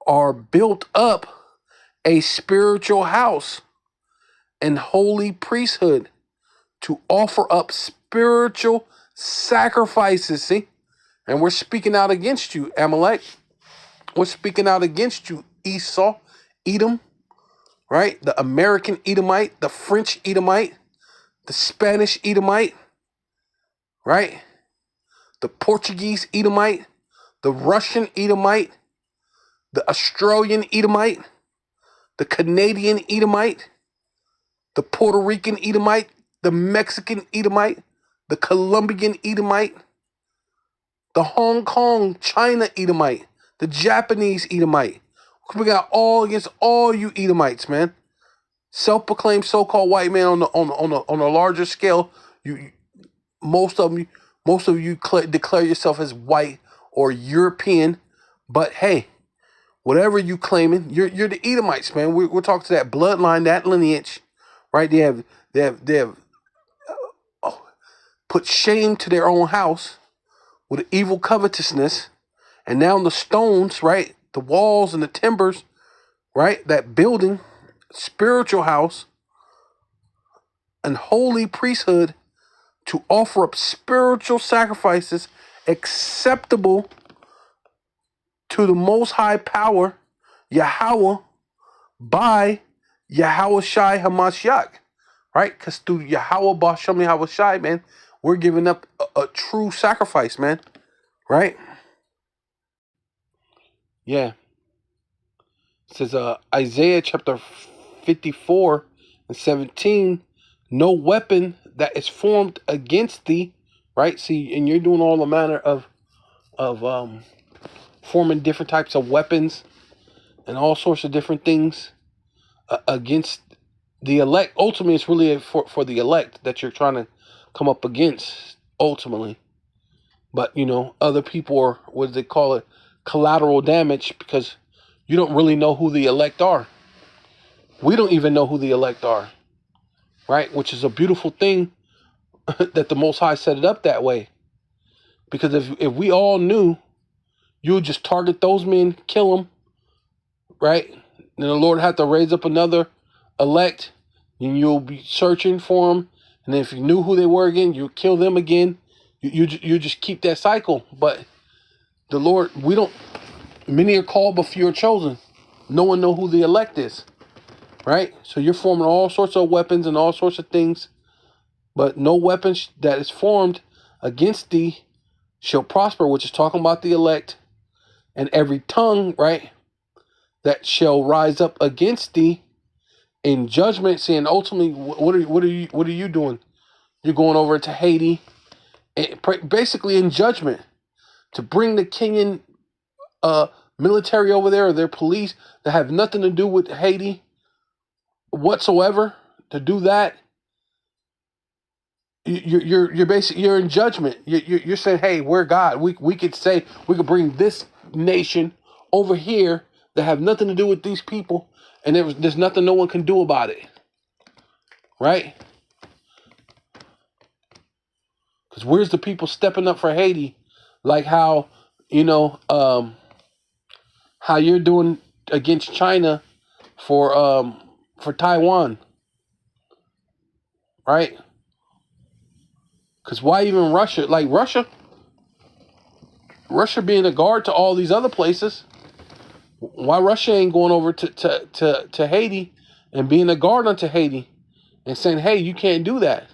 are built up a spiritual house and holy priesthood to offer up spiritual sacrifices. See, and we're speaking out against you, Amalek. We're speaking out against you, Esau, Edom, right? The American Edomite, the French Edomite, the Spanish Edomite, right? The Portuguese Edomite, the Russian Edomite, the Australian Edomite, the Canadian Edomite, the Puerto Rican Edomite, the Mexican Edomite, the Colombian Edomite, the Hong Kong, China Edomite, the Japanese Edomite. We got all against all you Edomites, man. Self-proclaimed so-called white man on a larger scale. Most of you declare yourself as white or European, but hey, whatever you claiming, you're the Edomites, man. We're talking to that bloodline, that lineage, right? They have put shame to their own house with evil covetousness, and now the stones, right, the walls and the timbers, right, that building, spiritual house, and holy priesthood to offer up spiritual sacrifices acceptable to the Most High Power, Yahweh, by Yahweh Shai Hamashiach, right? Because through Yahweh Bashem Yahweh Shai, man, we're giving up a true sacrifice, man, right? Yeah. It says Isaiah chapter 54 and 17, no weapon that is formed against thee, right? See, and you're doing all the manner of forming different types of weapons and all sorts of different things against the elect. Ultimately, it's really for the elect that you're trying to come up against ultimately. But other people are, what do they call it, collateral damage, because you don't really know who the elect are. We don't even know who the elect are, right? Which is a beautiful thing that the Most High set it up that way. Because if we all knew, you would just target those men, kill them, right? Then the Lord had to raise up another elect, and you'll be searching for them. And if you knew who they were again, you kill them again. You just keep that cycle. But the Lord, many are called, but few are chosen. No one know who the elect is, right? So you're forming all sorts of weapons and all sorts of things, but no weapon that is formed against thee shall prosper, which is talking about the elect. And every tongue, right, that shall rise up against thee in judgment, saying ultimately, what are you doing? You're going over to Haiti, basically in judgment, to bring the Kenyan military over there, or their police that have nothing to do with Haiti whatsoever. To do that, you're basically, you're in judgment. You're saying, hey, we're God. We could say we could bring this nation over here that have nothing to do with these people, and there's nothing no one can do about it, right? Because where's the people stepping up for Haiti, like how how you're doing against China for Taiwan, right? Because why even Russia? Like Russia being a guard to all these other places. Why Russia ain't going over to Haiti and being a guard unto Haiti and saying, hey, you can't do that,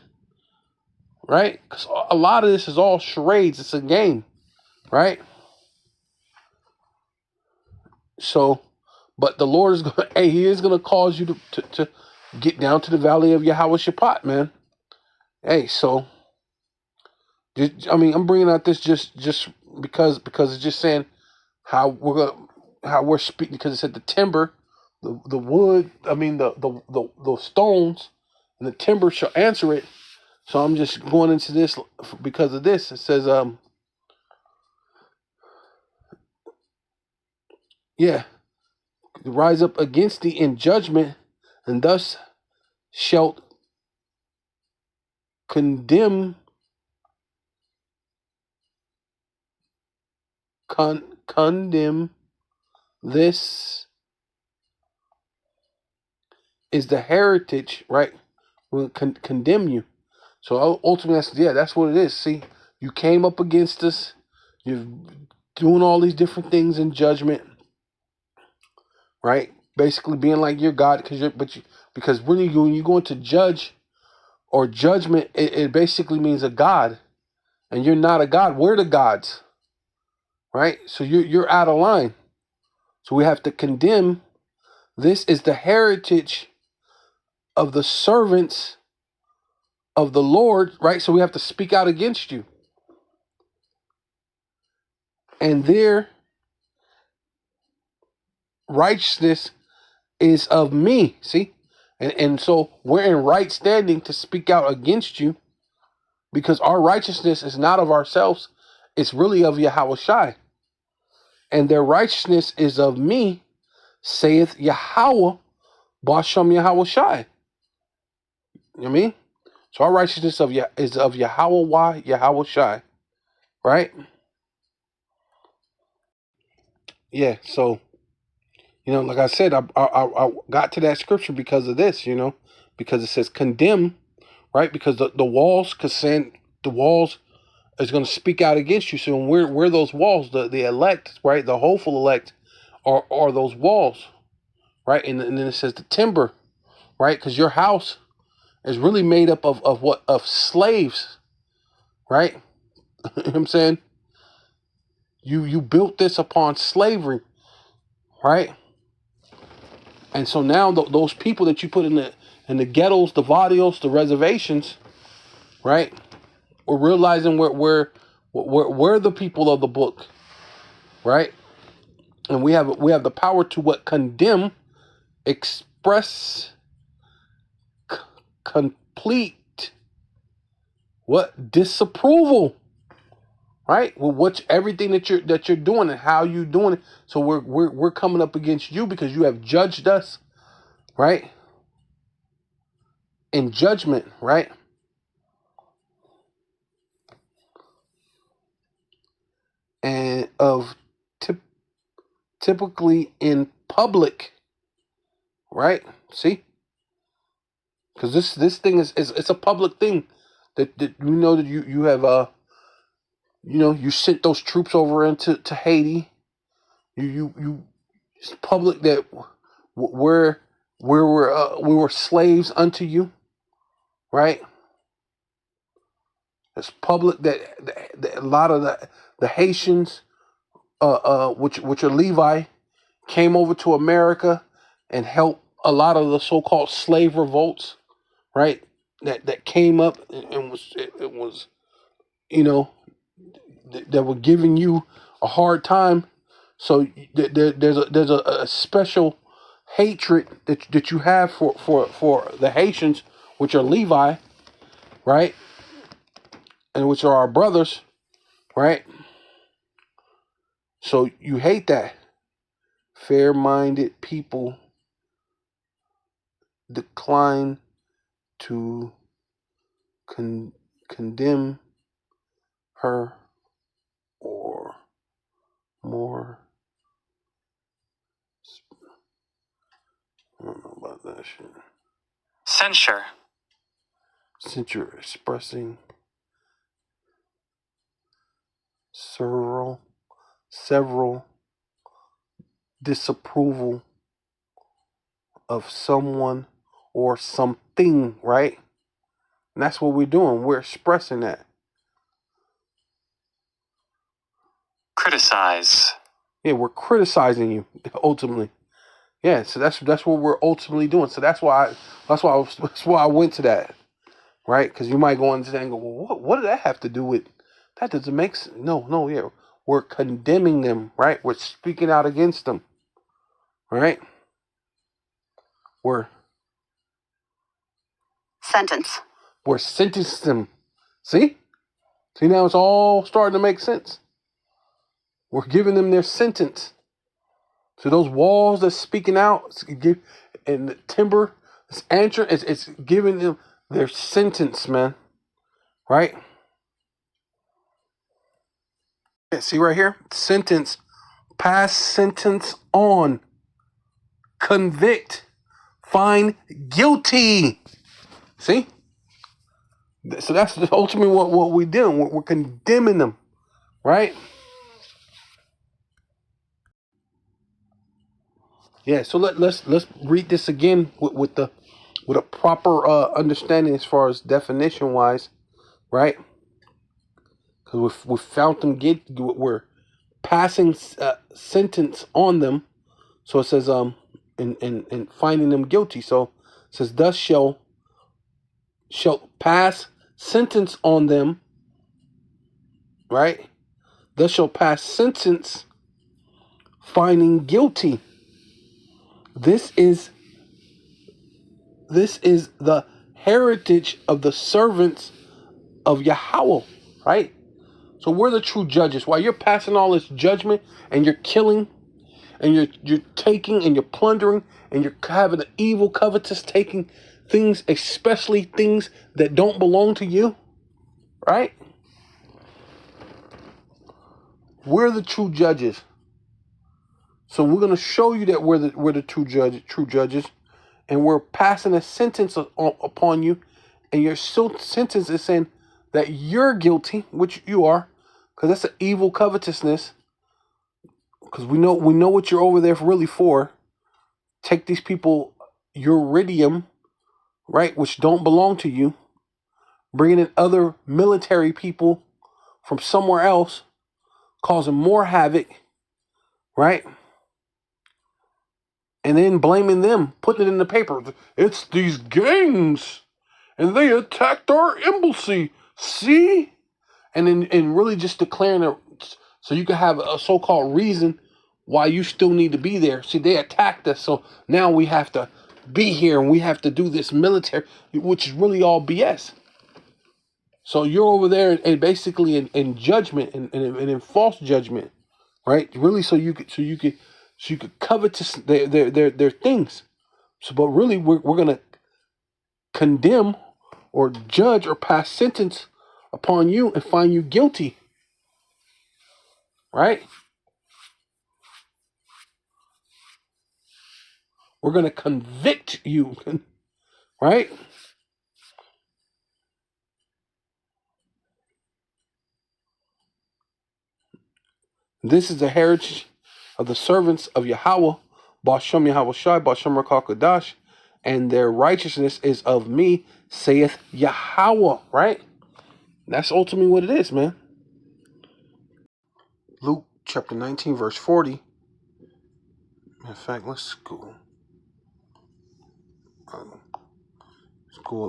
right? Because a lot of this is all charades. It's a game, right? So, but the Lord is going. Hey, He is going to cause you to get down to the valley of Yahweh Shaphat, man. Hey, so I'm bringing out this just because it's just saying how we're speaking, because it said the timber, the wood, the stones, and the timber shall answer it. So I'm just going into this because of this. It says rise up against thee in judgment, and thus shalt condemn condemn. This is the heritage, right? Will condemn you. So ultimately, that's what it is. See, you came up against us. You're doing all these different things in judgment, right? Basically, being like you're God, because when you go into judge or judgment, it basically means a God, and you're not a God. We're the gods, right? So you're out of line. So we have to condemn. This is the heritage of the servants of the Lord, right? So we have to speak out against you. And their righteousness is of me. See? And so we're in right standing to speak out against you, because our righteousness is not of ourselves. It's really of Yahweh Shai. And their righteousness is of me, saith Yahweh, Basham Yahweh Shai. You know what I mean? So our righteousness is of Yahweh Yahweh Shai. Right? Yeah, so like I said, I got to that scripture because of this, because it says condemn, right? Because the walls, the walls is going to speak out against you. So when we're those walls, the elect, right? The hopeful elect are those walls, right? And then it says the timber, right? Because your house is really made up of what? Of slaves, right? You know what I'm saying? You built this upon slavery, right? And so now those people that you put in the ghettos, the barrios, the reservations, right? We're realizing we're the people of the book, right? And we have the power to condemn, express, complete, what? Disapproval, right? Well, what's everything that you're doing and how you doing it. So we're coming up against you because you have judged us, right? In judgment, right? And of typically in public, right? See, because this thing is it's a public thing that we know that you have you sent those troops over into Haiti. You it's public that we were slaves unto you, right? It's public that a lot of the Haitians, which are Levi, came over to America and helped a lot of the so-called slave revolts, right? That came up and it was that were giving you a hard time. So there's a special hatred that you have for the Haitians, which are Levi, right, and which are our brothers, right? So you hate that. Fair-minded people decline to condemn her or more. I don't know about that shit. Censure. Since you're expressing several disapproval of someone or something, right? And that's what we're doing. We're expressing that. Criticize. Yeah, we're criticizing you ultimately. Yeah, so that's what we're ultimately doing. So that's why I went to that, right? Because you might go into that and go, well, what did that have to do with? That doesn't make sense. No, yeah, we're condemning them, right? We're speaking out against them, right? We're sentencing them. See now it's all starting to make sense. We're giving them their sentence. So those walls that's speaking out, and the timber, it's giving them their sentence, man. Right? Yeah, see right here? Sentence, pass sentence on, convict, find guilty. See? So that's ultimately what we're doing. We're condemning them, right? Yeah. So let's read this again with a proper understanding as far as definition wise, right? Because we found them we're passing sentence on them. So it says and finding them guilty. So it says thus shall pass sentence on them, right? Thus shall pass sentence finding guilty. This is the heritage of the servants of Yahweh, right? So we're the true judges. While you're passing all this judgment and you're killing and you're taking and you're plundering and you're having an evil covetous taking things, especially things that don't belong to you, right? We're the true judges. So we're going to show you that we're the true judges, and we're passing a sentence upon you, and your sentence is saying that you're guilty, which you are, because that's an evil covetousness. Because we know what you're over there really for. Take these people uridium, right, which don't belong to you, bringing in other military people from somewhere else, causing more havoc, right? And then blaming them, putting it in the paper. It's these gangs, and they attacked our embassy. See? And really just declaring it so you can have a so-called reason why you still need to be there. See, they attacked us, so now we have to be here and we have to do this military, which is really all BS. So you're over there and basically in judgment and in false judgment, right? Really, so you could covet their things. So, but really, we're gonna condemn or judge or pass sentence upon you and find you guilty, right? We're gonna convict you, right? This is the heritage of the servants of Yahweh, Bashem Yahweh Shai, Bashem Rakakadash, and their righteousness is of me, saith Yahweh, right? That's ultimately what it is, man. Luke chapter 19, verse 40. In fact, let's go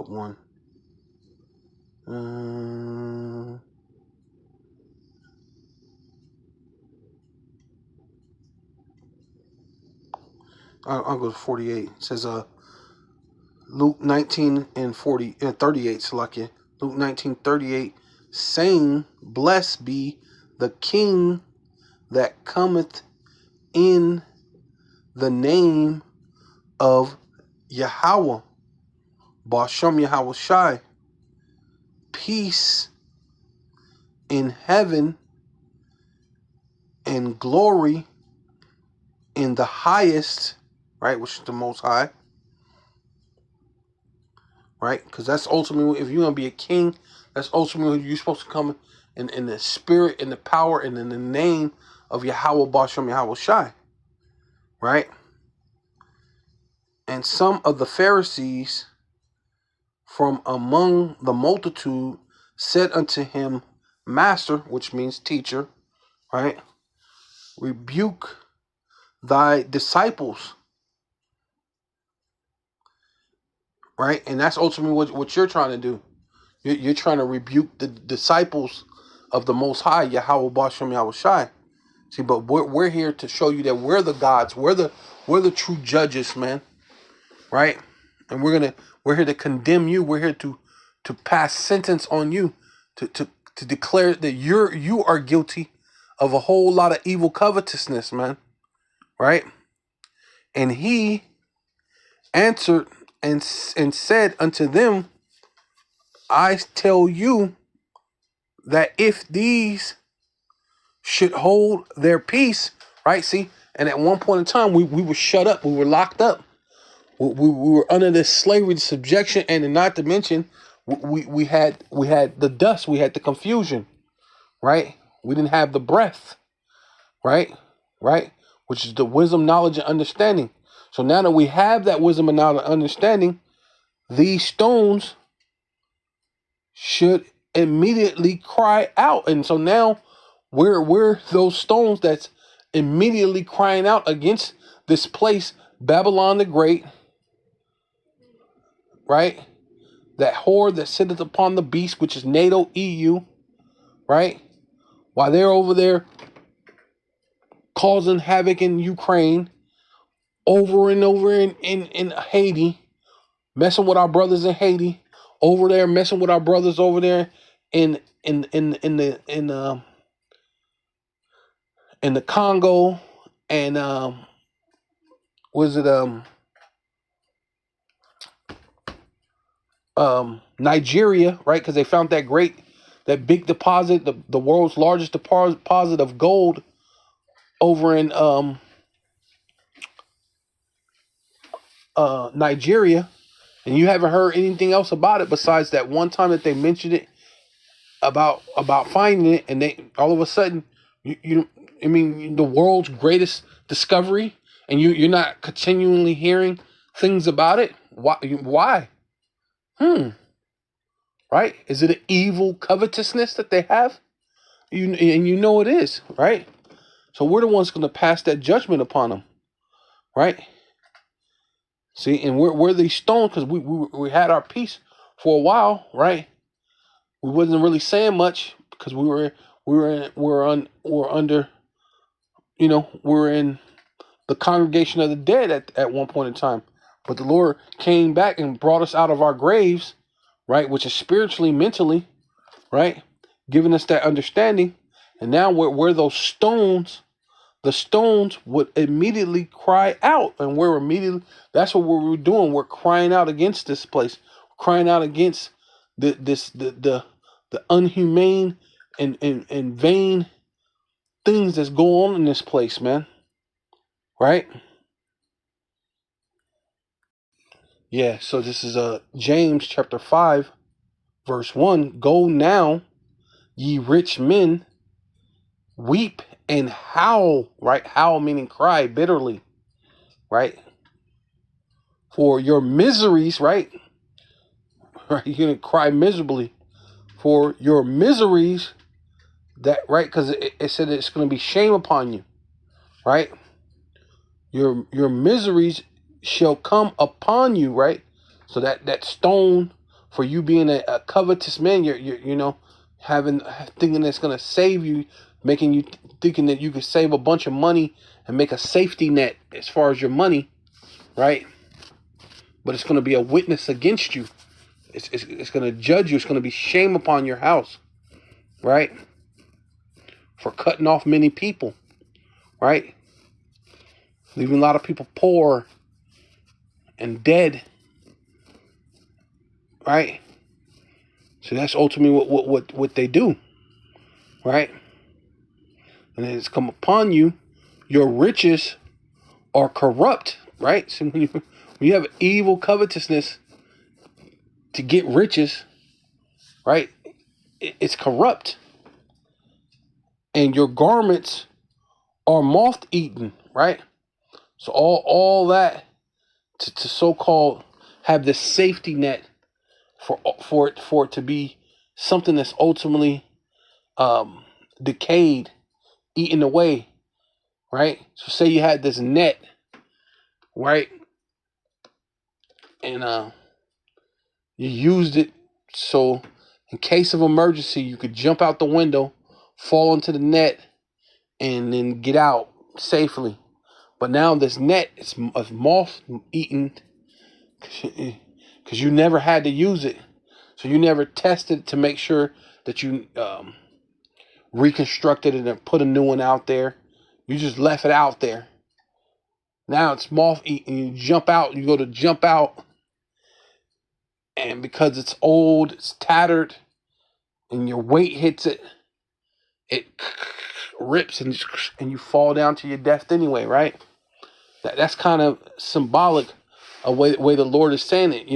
up one. I'll go to 48. It says, Luke 19 and 38, Salakia. Luke 19:38, saying, blessed be the King that cometh in the name of Yahweh, Bashem Yahweh Shai, peace in heaven and glory in the highest, right, which is the most high, right? Because that's ultimately, if you're going to be a king, that's ultimately you're supposed to come in the spirit, in the power, and in the name of Yahweh, Bashem Yahweh Shai, right? And some of the Pharisees from among the multitude said unto him, Master, which means teacher, right? Rebuke thy disciples, right? And that's ultimately what you're trying to do. You're trying to rebuke the disciples of the Most High, Yahweh Bashem Yahweh Shai. See, but we're here to show you that we're the gods, we're the true judges, man, right? And we're here to condemn you. We're here to pass sentence on you, to declare that you are guilty of a whole lot of evil covetousness, man, right? And he answered and said unto them, I tell you that if these should hold their peace, right? See, and at one point in time, we were shut up, we were locked up, we were under this slavery subjection, and not to mention, we had the dust, we had the confusion, right? We didn't have the breath, right? Which is the wisdom, knowledge, and understanding. So now that we have that wisdom and knowledge and understanding, these stones should immediately cry out. And so now we're those stones that's immediately crying out against this place, Babylon the Great, right? That whore that sitteth upon the beast, which is NATO EU, right? While they're over there causing havoc in Ukraine, over and over in Haiti, messing with our brothers in Haiti, over there messing with our brothers over there in the Congo, and Nigeria, right? Because they found that big deposit, the world's largest deposit of gold over in Nigeria, and you haven't heard anything else about it besides that one time that they mentioned it about finding it, and they all of a sudden the world's greatest discovery, and you're not continually hearing things about it. Why? Right? Is it an evil covetousness that they have? You know it is, right? So we're the ones going to pass that judgment upon them, right? See, and we're these stones because we had our peace for a while, right? We wasn't really saying much because we're under, we're in the congregation of the dead at one point in time. But the Lord came back and brought us out of our graves, right? Which is spiritually, mentally, right? Giving us that understanding. And now where those stones, the stones would immediately cry out. And that's what we're doing. We're crying out against this place, crying out against the unhumane and vain things that's going on in this place, man. Right? Yeah, so this is James chapter 5, verse 1. Go now, ye rich men, weep and howl, right? Howl meaning cry bitterly, right? For your miseries, right? Right, you're gonna cry miserably for your miseries, that right, because it said it's gonna be shame upon you, right? Your miseries shall come upon you, right? So that stone for you being a covetous man, you're thinking that's gonna save you, making you thinking that you could save a bunch of money and make a safety net as far as your money, right? But it's gonna be a witness against you. It's gonna judge you. It's gonna be shame upon your house, right? For cutting off many people, right? Leaving a lot of people poor and dead, right? So that's ultimately what they do, right? And it's come upon you. Your riches are corrupt, right? So when you have evil covetousness to get riches, right? It's corrupt, and your garments are moth eaten, right? So all that to so-called have this safety net for it to be something that's ultimately decayed, eaten away, right? So say you had this net, right, and you used it so in case of emergency you could jump out the window, fall into the net, and then get out safely. But now this net is moth eaten because you never had to use it. So you never tested to make sure that you reconstructed it and put a new one out there. You just left it out there. Now it's moth eaten. You jump out. You go to jump out, and because it's old, it's tattered, and your weight hits it, it rips and you fall down to your death anyway. Right? That's kind of symbolic of way the Lord is saying it.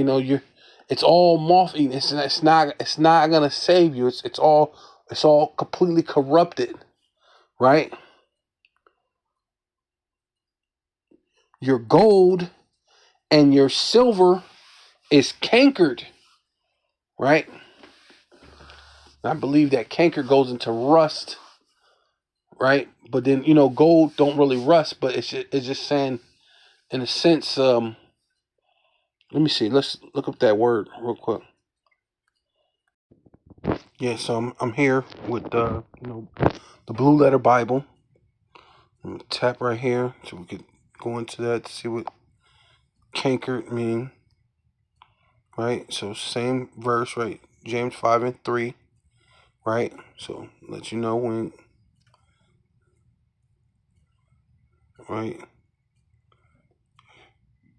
It's all moth eaten. It's not gonna save you. It's all completely corrupted. Right? Your gold and your silver is cankered, right? I believe that canker goes into rust, right? But then gold don't really rust, but it's just saying, in a sense. Let me see. Let's look up that word real quick. Yeah, so I'm here with the Blue Letter Bible. I'm gonna tap right here so we could go into that to see what cankered mean. Right, so same verse, right? James 5:3, right? So let you know when, right?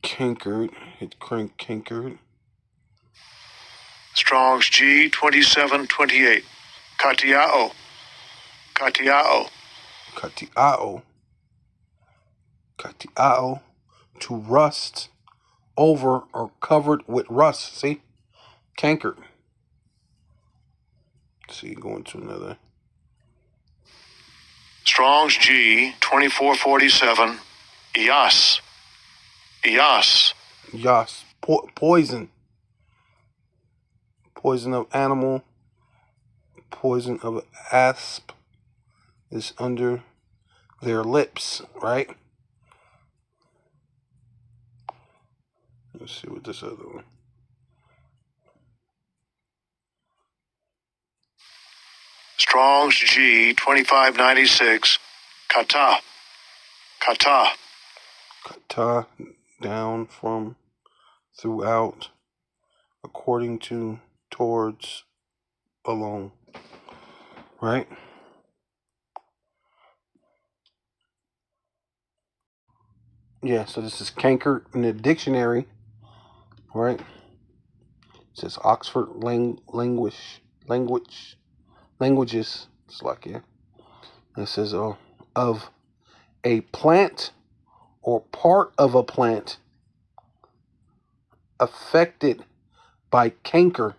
Cankered, hit crank cankered. Strong's G 2728. Katiao. Katiao. Katiao, to rust over or covered with rust. See, cankered. See, going to another. Strong's G 2447. Ias. Ias. Yas, poison. Poison of animal. Poison of asp is under their lips, right? Let's see what this other one. Strong's G 2596. Kata. Kata. Kata, down from, throughout, according to, towards, alone, right? Yeah, so this is canker in the dictionary, right? It says Oxford languages. It's like, yeah. It says of a plant or part of a plant affected by canker,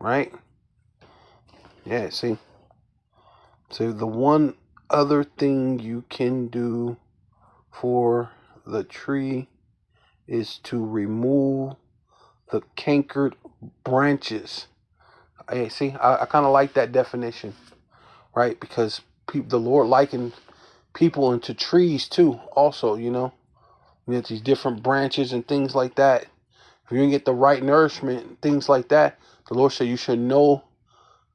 right? Yeah, see. So the one other thing you can do for the tree is to remove the cankered branches. Hey, see, I kind of like that definition, right? Because the Lord likened people into trees too. Also, you get these different branches and things like that. If you don't get the right nourishment and things like that, the Lord said you should know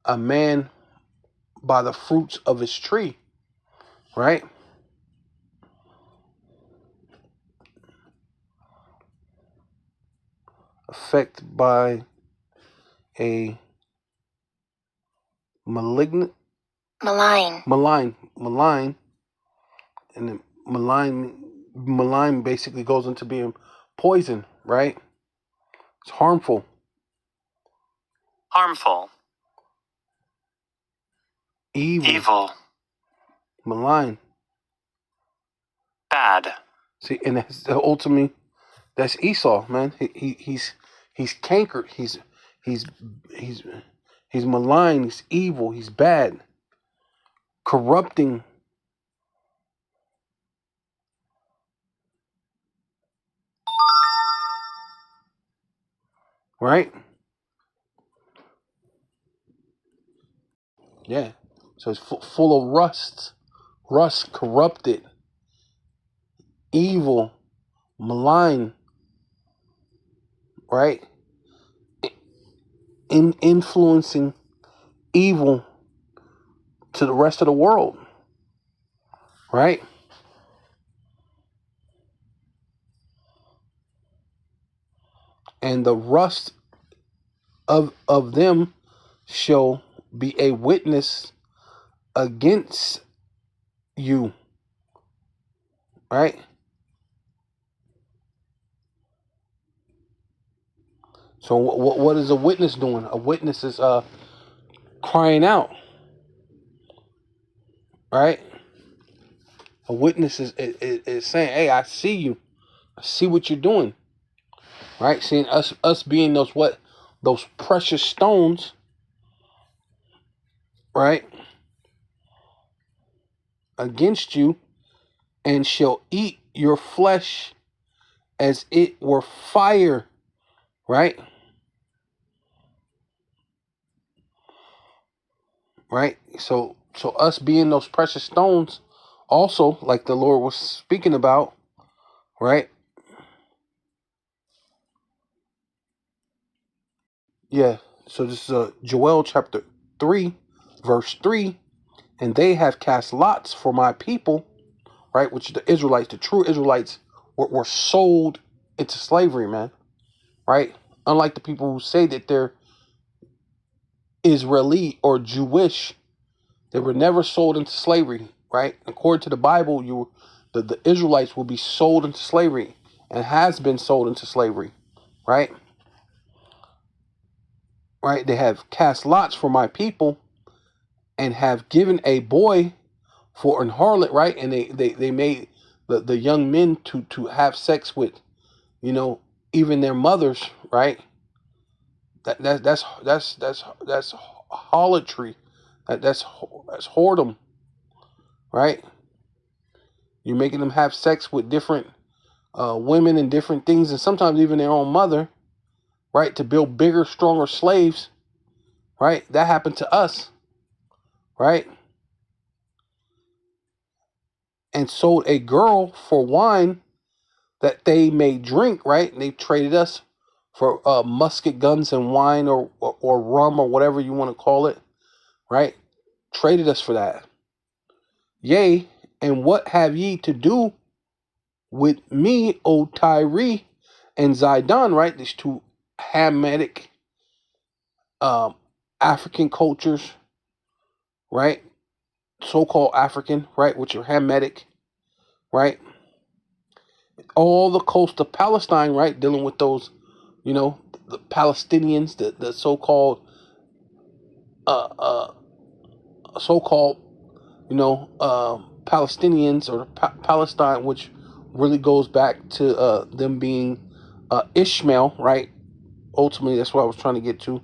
a man by the fruits of his tree, right? Affected by a malignant, malign, and then malign basically goes into being poison, right? It's harmful, Harmful. Evil. malign. Bad. See, and that's ultimately that's Esau, man. He's cankered. He's he's he's malign. He's evil. He's bad, corrupting. Right? Yeah. So it's full of rust, corrupted, evil, malign. Right? Influencing evil to the rest of the world. Right? And the rust of them shall be a witness against you, right? So what is a witness doing? A witness is crying out, right? A witness is saying, "Hey, I see you. I see what you're doing." Right? Seeing us being those precious stones, right? Against you, and shall eat your flesh as it were fire, right? Right? So us being those precious stones, also like the Lord was speaking about, right? Yeah. So this is Joel chapter 3, verse 3. And they have cast lots for my people, right? Which the Israelites, the true Israelites, were sold into slavery, man. Right? Unlike the people who say that they're Israeli or Jewish, they were never sold into slavery, right? According to the Bible, the Israelites will be sold into slavery and has been sold into slavery, right? Right? They have cast lots for my people and have given a boy for an harlot, right? And they made the young men to have sex with, even their mothers, right? That's harlotry. That's whoredom, right? You're making them have sex with different women and different things, and sometimes even their own mother, right? To build bigger, stronger slaves, right? That happened to us, right? And sold a girl for wine that they may drink, right? And they traded us for musket guns and wine or rum or whatever you want to call it, right? Traded us for that. Yea, and what have ye to do with me, O Tyre and Zidon, right? These two Hamitic African cultures, right? So-called African, right? Which are Hamitic, right? All the coast of Palestine, right? Dealing with those, the Palestinians, the so-called, uh, uh, so-called, Palestinians or Palestine, which really goes back to them being Ishmael, right? Ultimately, that's what I was trying to get to.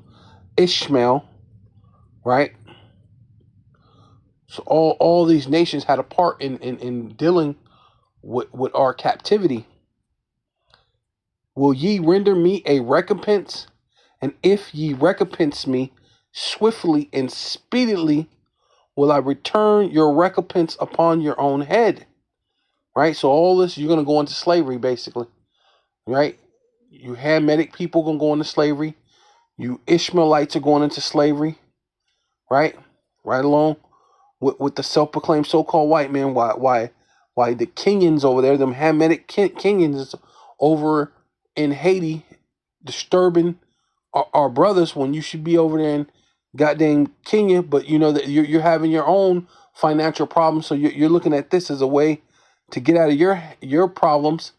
Ishmael, right? So all these nations had a part in dealing with our captivity. Will ye render me a recompense? And if ye recompense me swiftly and speedily, will I return your recompense upon your own head? Right? So all this, you're going to go into slavery, basically. Right? You Hamitic people going to go into slavery. You Ishmaelites are going into slavery. Right? Right along with the self-proclaimed so-called white man. Why the Kenyans over there, them Hamitic Kenyans is over in Haiti disturbing our brothers when you should be over there in goddamn Kenya, but you know that you're having your own financial problems, so you're looking at this as a way to get out of your problems,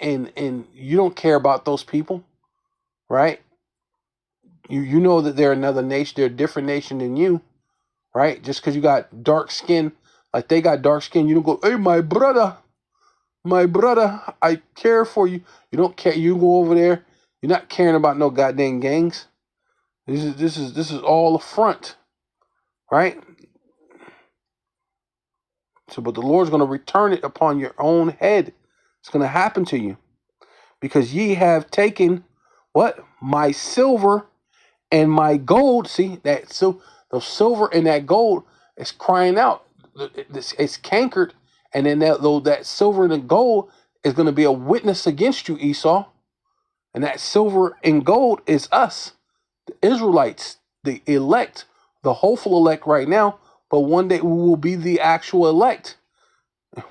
and you don't care about those people, right? You know that they're another nation, they're a different nation than you, right? Just because you got dark skin, like they got dark skin, you don't go, hey, my brother, I care for you. You don't care. You go over there. You're not caring about no goddamn gangs. This is all a front, right? So, but the Lord's going to return it upon your own head. It's going to happen to you because ye have taken what? My silver and my gold. See that? So the silver and that gold is crying out. It's cankered, and then that silver and the gold is going to be a witness against you, Esau. And that silver and gold is us, the Israelites, the elect, the hopeful elect right now. But one day we will be the actual elect.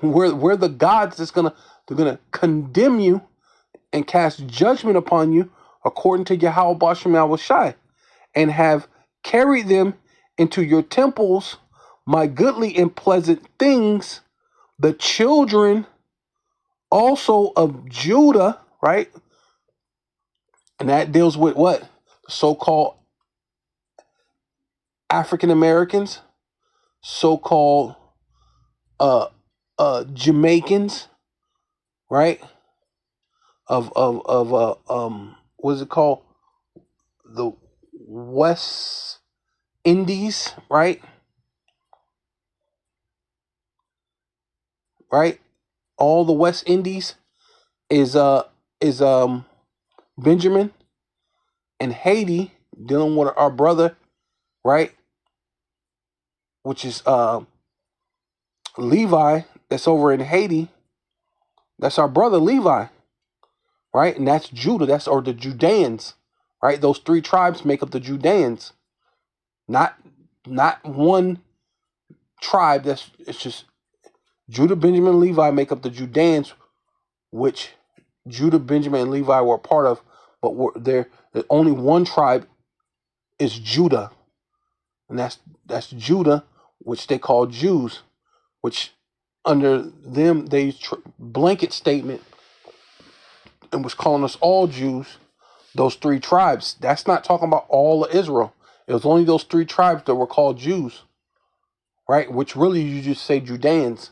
We're the gods they're gonna condemn you and cast judgment upon you according to Yahweh Bashem Shai, and have carried them into your temples, my goodly and pleasant things, the children also of Judah, right? And that deals with what? So-called African Americans, so-called Jamaicans, right? What is it called? The West Indies, right? Right? All the West Indies is is Benjamin, and Haiti dealing with our brother, right? Which is Levi, that's over in Haiti. That's our brother Levi, right? And that's Judah, or the Judeans, right? Those three tribes make up the Judeans. Not one tribe, it's just Judah, Benjamin, Levi make up the Judeans, which Judah, Benjamin, and Levi were a part of, but the only one tribe is Judah, and that's Judah, which they call Jews, which under them they blanket statement and was calling us all Jews. Those three tribes. That's not talking about all of Israel. It was only those three tribes that were called Jews, right? Which really you just say Judeans.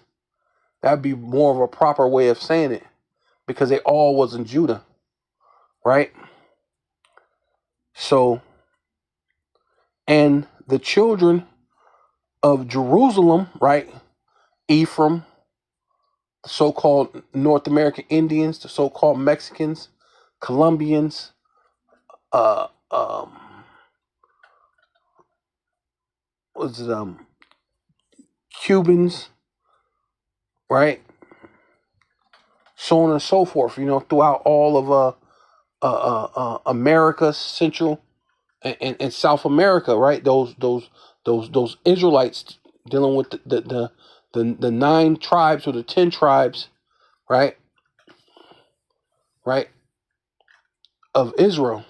That'd be more of a proper way of saying it, because they all was in Judah, right? So, and the children of Jerusalem, right? Ephraim, the so-called North American Indians, the so-called Mexicans, Colombians, uh, um, was it Cubans, right? So on and so forth. Throughout all of America, Central and South America, right? Those Israelites dealing with the 9 tribes or the 10 tribes, right? Right, of Israel,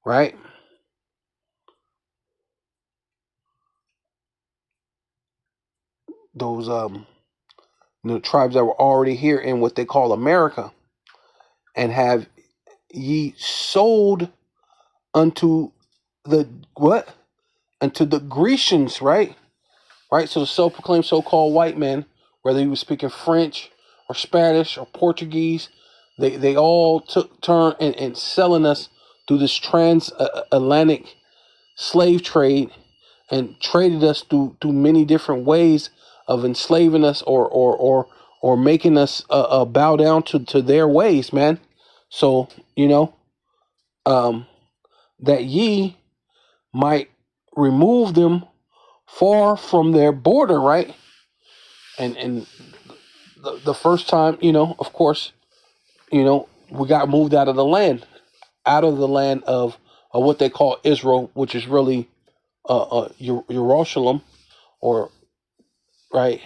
right? those tribes that were already here in what they call America, and have ye sold unto the what? Unto the Grecians, right? Right? So the self-proclaimed so-called white men, whether he was speaking French or Spanish or Portuguese, they all took turn in selling us through this transatlantic slave trade, and traded us through many different ways of enslaving us, or making us bow down to their ways, man. So um, that ye might remove them far from their border, right? And the first time, of course, we got moved out of the land, of what they call Israel, which is really Jerusalem, or right,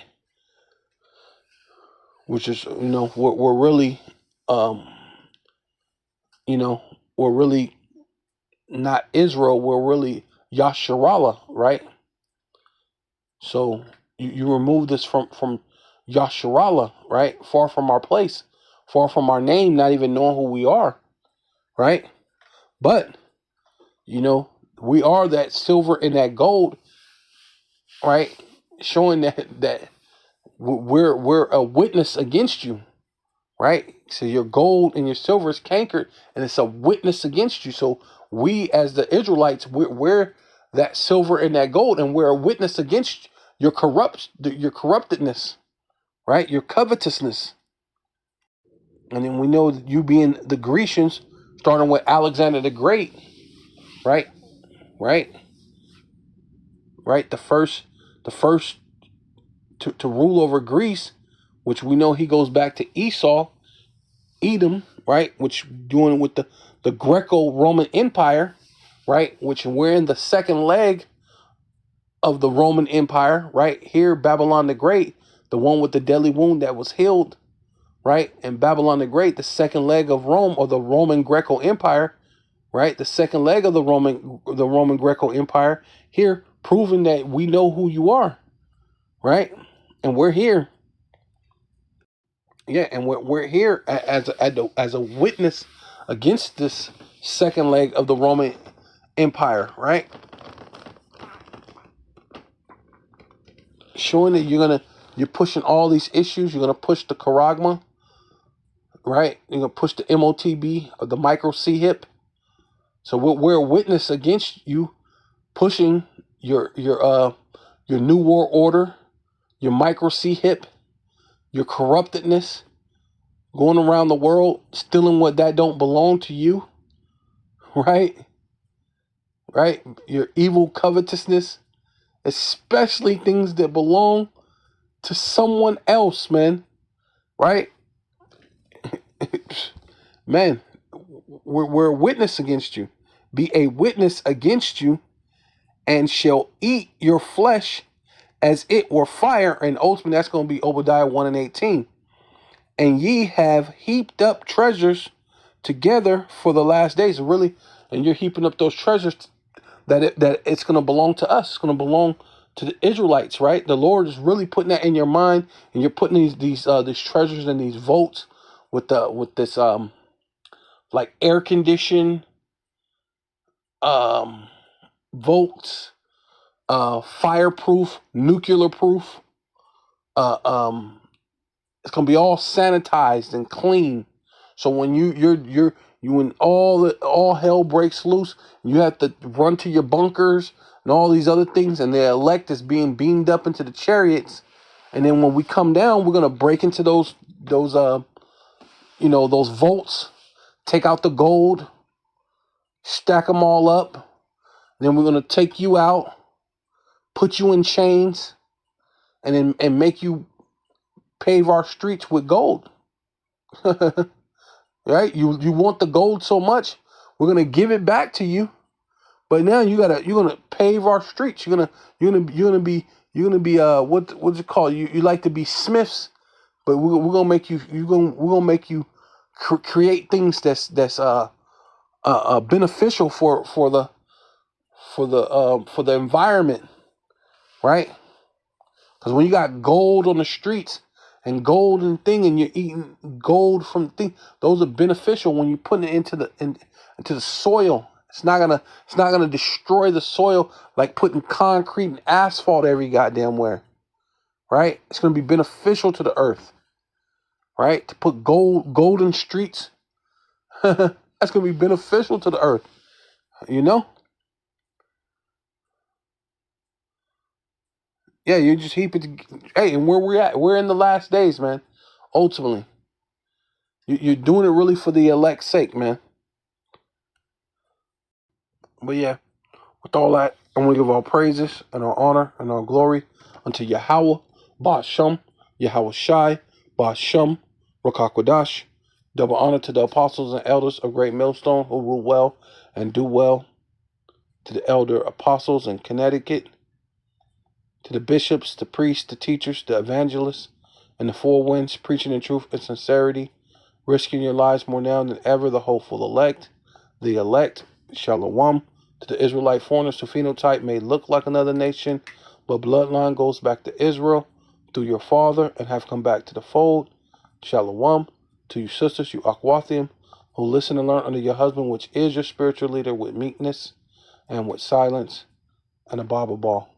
which is we're really um we're really not Israel, we're really Yasharallah, right? So you remove this from Yasharallah, right? Far from our place, far from our name, not even knowing who we are, right? But we are that silver and that gold, right? Showing that we're a witness against you, right? So your gold and your silver is cankered, and it's a witness against you. So we, as the Israelites, we're that silver and that gold, and we're a witness against your corruptedness, right? Your covetousness. And then we know that you being the Grecians, starting with Alexander the Great, right? Right? Right? The first to rule over Greece, which we know he goes back to Esau, Edom, right? Which doing with the Greco-Roman Empire, right? Which we're in the second leg of the Roman Empire, right? Here, Babylon the Great, the one with the deadly wound that was healed, right? And Babylon the Great, the second leg of Rome, or the Roman Greco Empire, right? The second leg of the Roman Greco Empire, here proving that we know who you are, right? And we're here. Yeah, and we're here as a witness against this second leg of the Roman Empire, right? Showing that you're pushing all these issues. You're gonna push the charagma, right? You're gonna push the MOTB, or the micro C hip. So we're a witness against you pushing your new world order, your micro C hip, your corruptedness, going around the world stealing what that don't belong to you, right? Right? Your evil covetousness, especially things that belong to someone else, man. Right? Man, we're a witness against you. Be a witness against you, and shall eat your flesh as it were fire. And ultimately, that's going to be Obadiah 1 and 18. And ye have heaped up treasures together for the last days. Really, and you're heaping up those treasures that it's going to belong to us. It's going to belong to the Israelites, right? The Lord is really putting that in your mind, and you're putting these treasures and these votes with this like air conditioned votes, fireproof, nuclear proof. It's gonna be all sanitized and clean. So when when all hell breaks loose, you have to run to your bunkers and all these other things, and the elect is being beamed up into the chariots. And then when we come down, we're gonna break into those vaults, take out the gold, stack them all up. Then we're gonna take you out, put you in chains, and make you pave our streets with gold. Right? You want the gold so much, we're gonna give it back to you. But now you're gonna pave our streets. You're gonna be what's it called? You like to be smiths, but we're gonna make you we're gonna make you create things that's beneficial for the environment, right? Because when you got gold on the streets and gold and thing, and you're eating gold from thing, those are beneficial when you put it into the soil. It's not gonna destroy the soil like putting concrete and asphalt every goddamn where. Right? It's gonna be beneficial to the earth. Right? To put golden streets. That's gonna be beneficial to the earth. You know? Yeah, you just heap it. Hey, and where we're at, we're in the last days, man. Ultimately, you're doing it really for the elect's sake, man. But yeah, with all that, I'm gonna give all praises and all honor and all glory unto Yahweh, Ba'Shem, Yahweh Shai, Ba'Shem, Rakakwadash. Double honor to the apostles and elders of Great Millstone who rule well and do well. To the elder apostles in Connecticut. To the bishops, the priests, the teachers, the evangelists, and the four winds, preaching in truth and sincerity, risking your lives more now than ever, the hopeful elect, Shalom, to the Israelite foreigners whose phenotype may look like another nation, but bloodline goes back to Israel through your father and have come back to the fold. Shalom, to you sisters, you Akwathium, who listen and learn under your husband, which is your spiritual leader, with meekness and with silence and a Bible ball.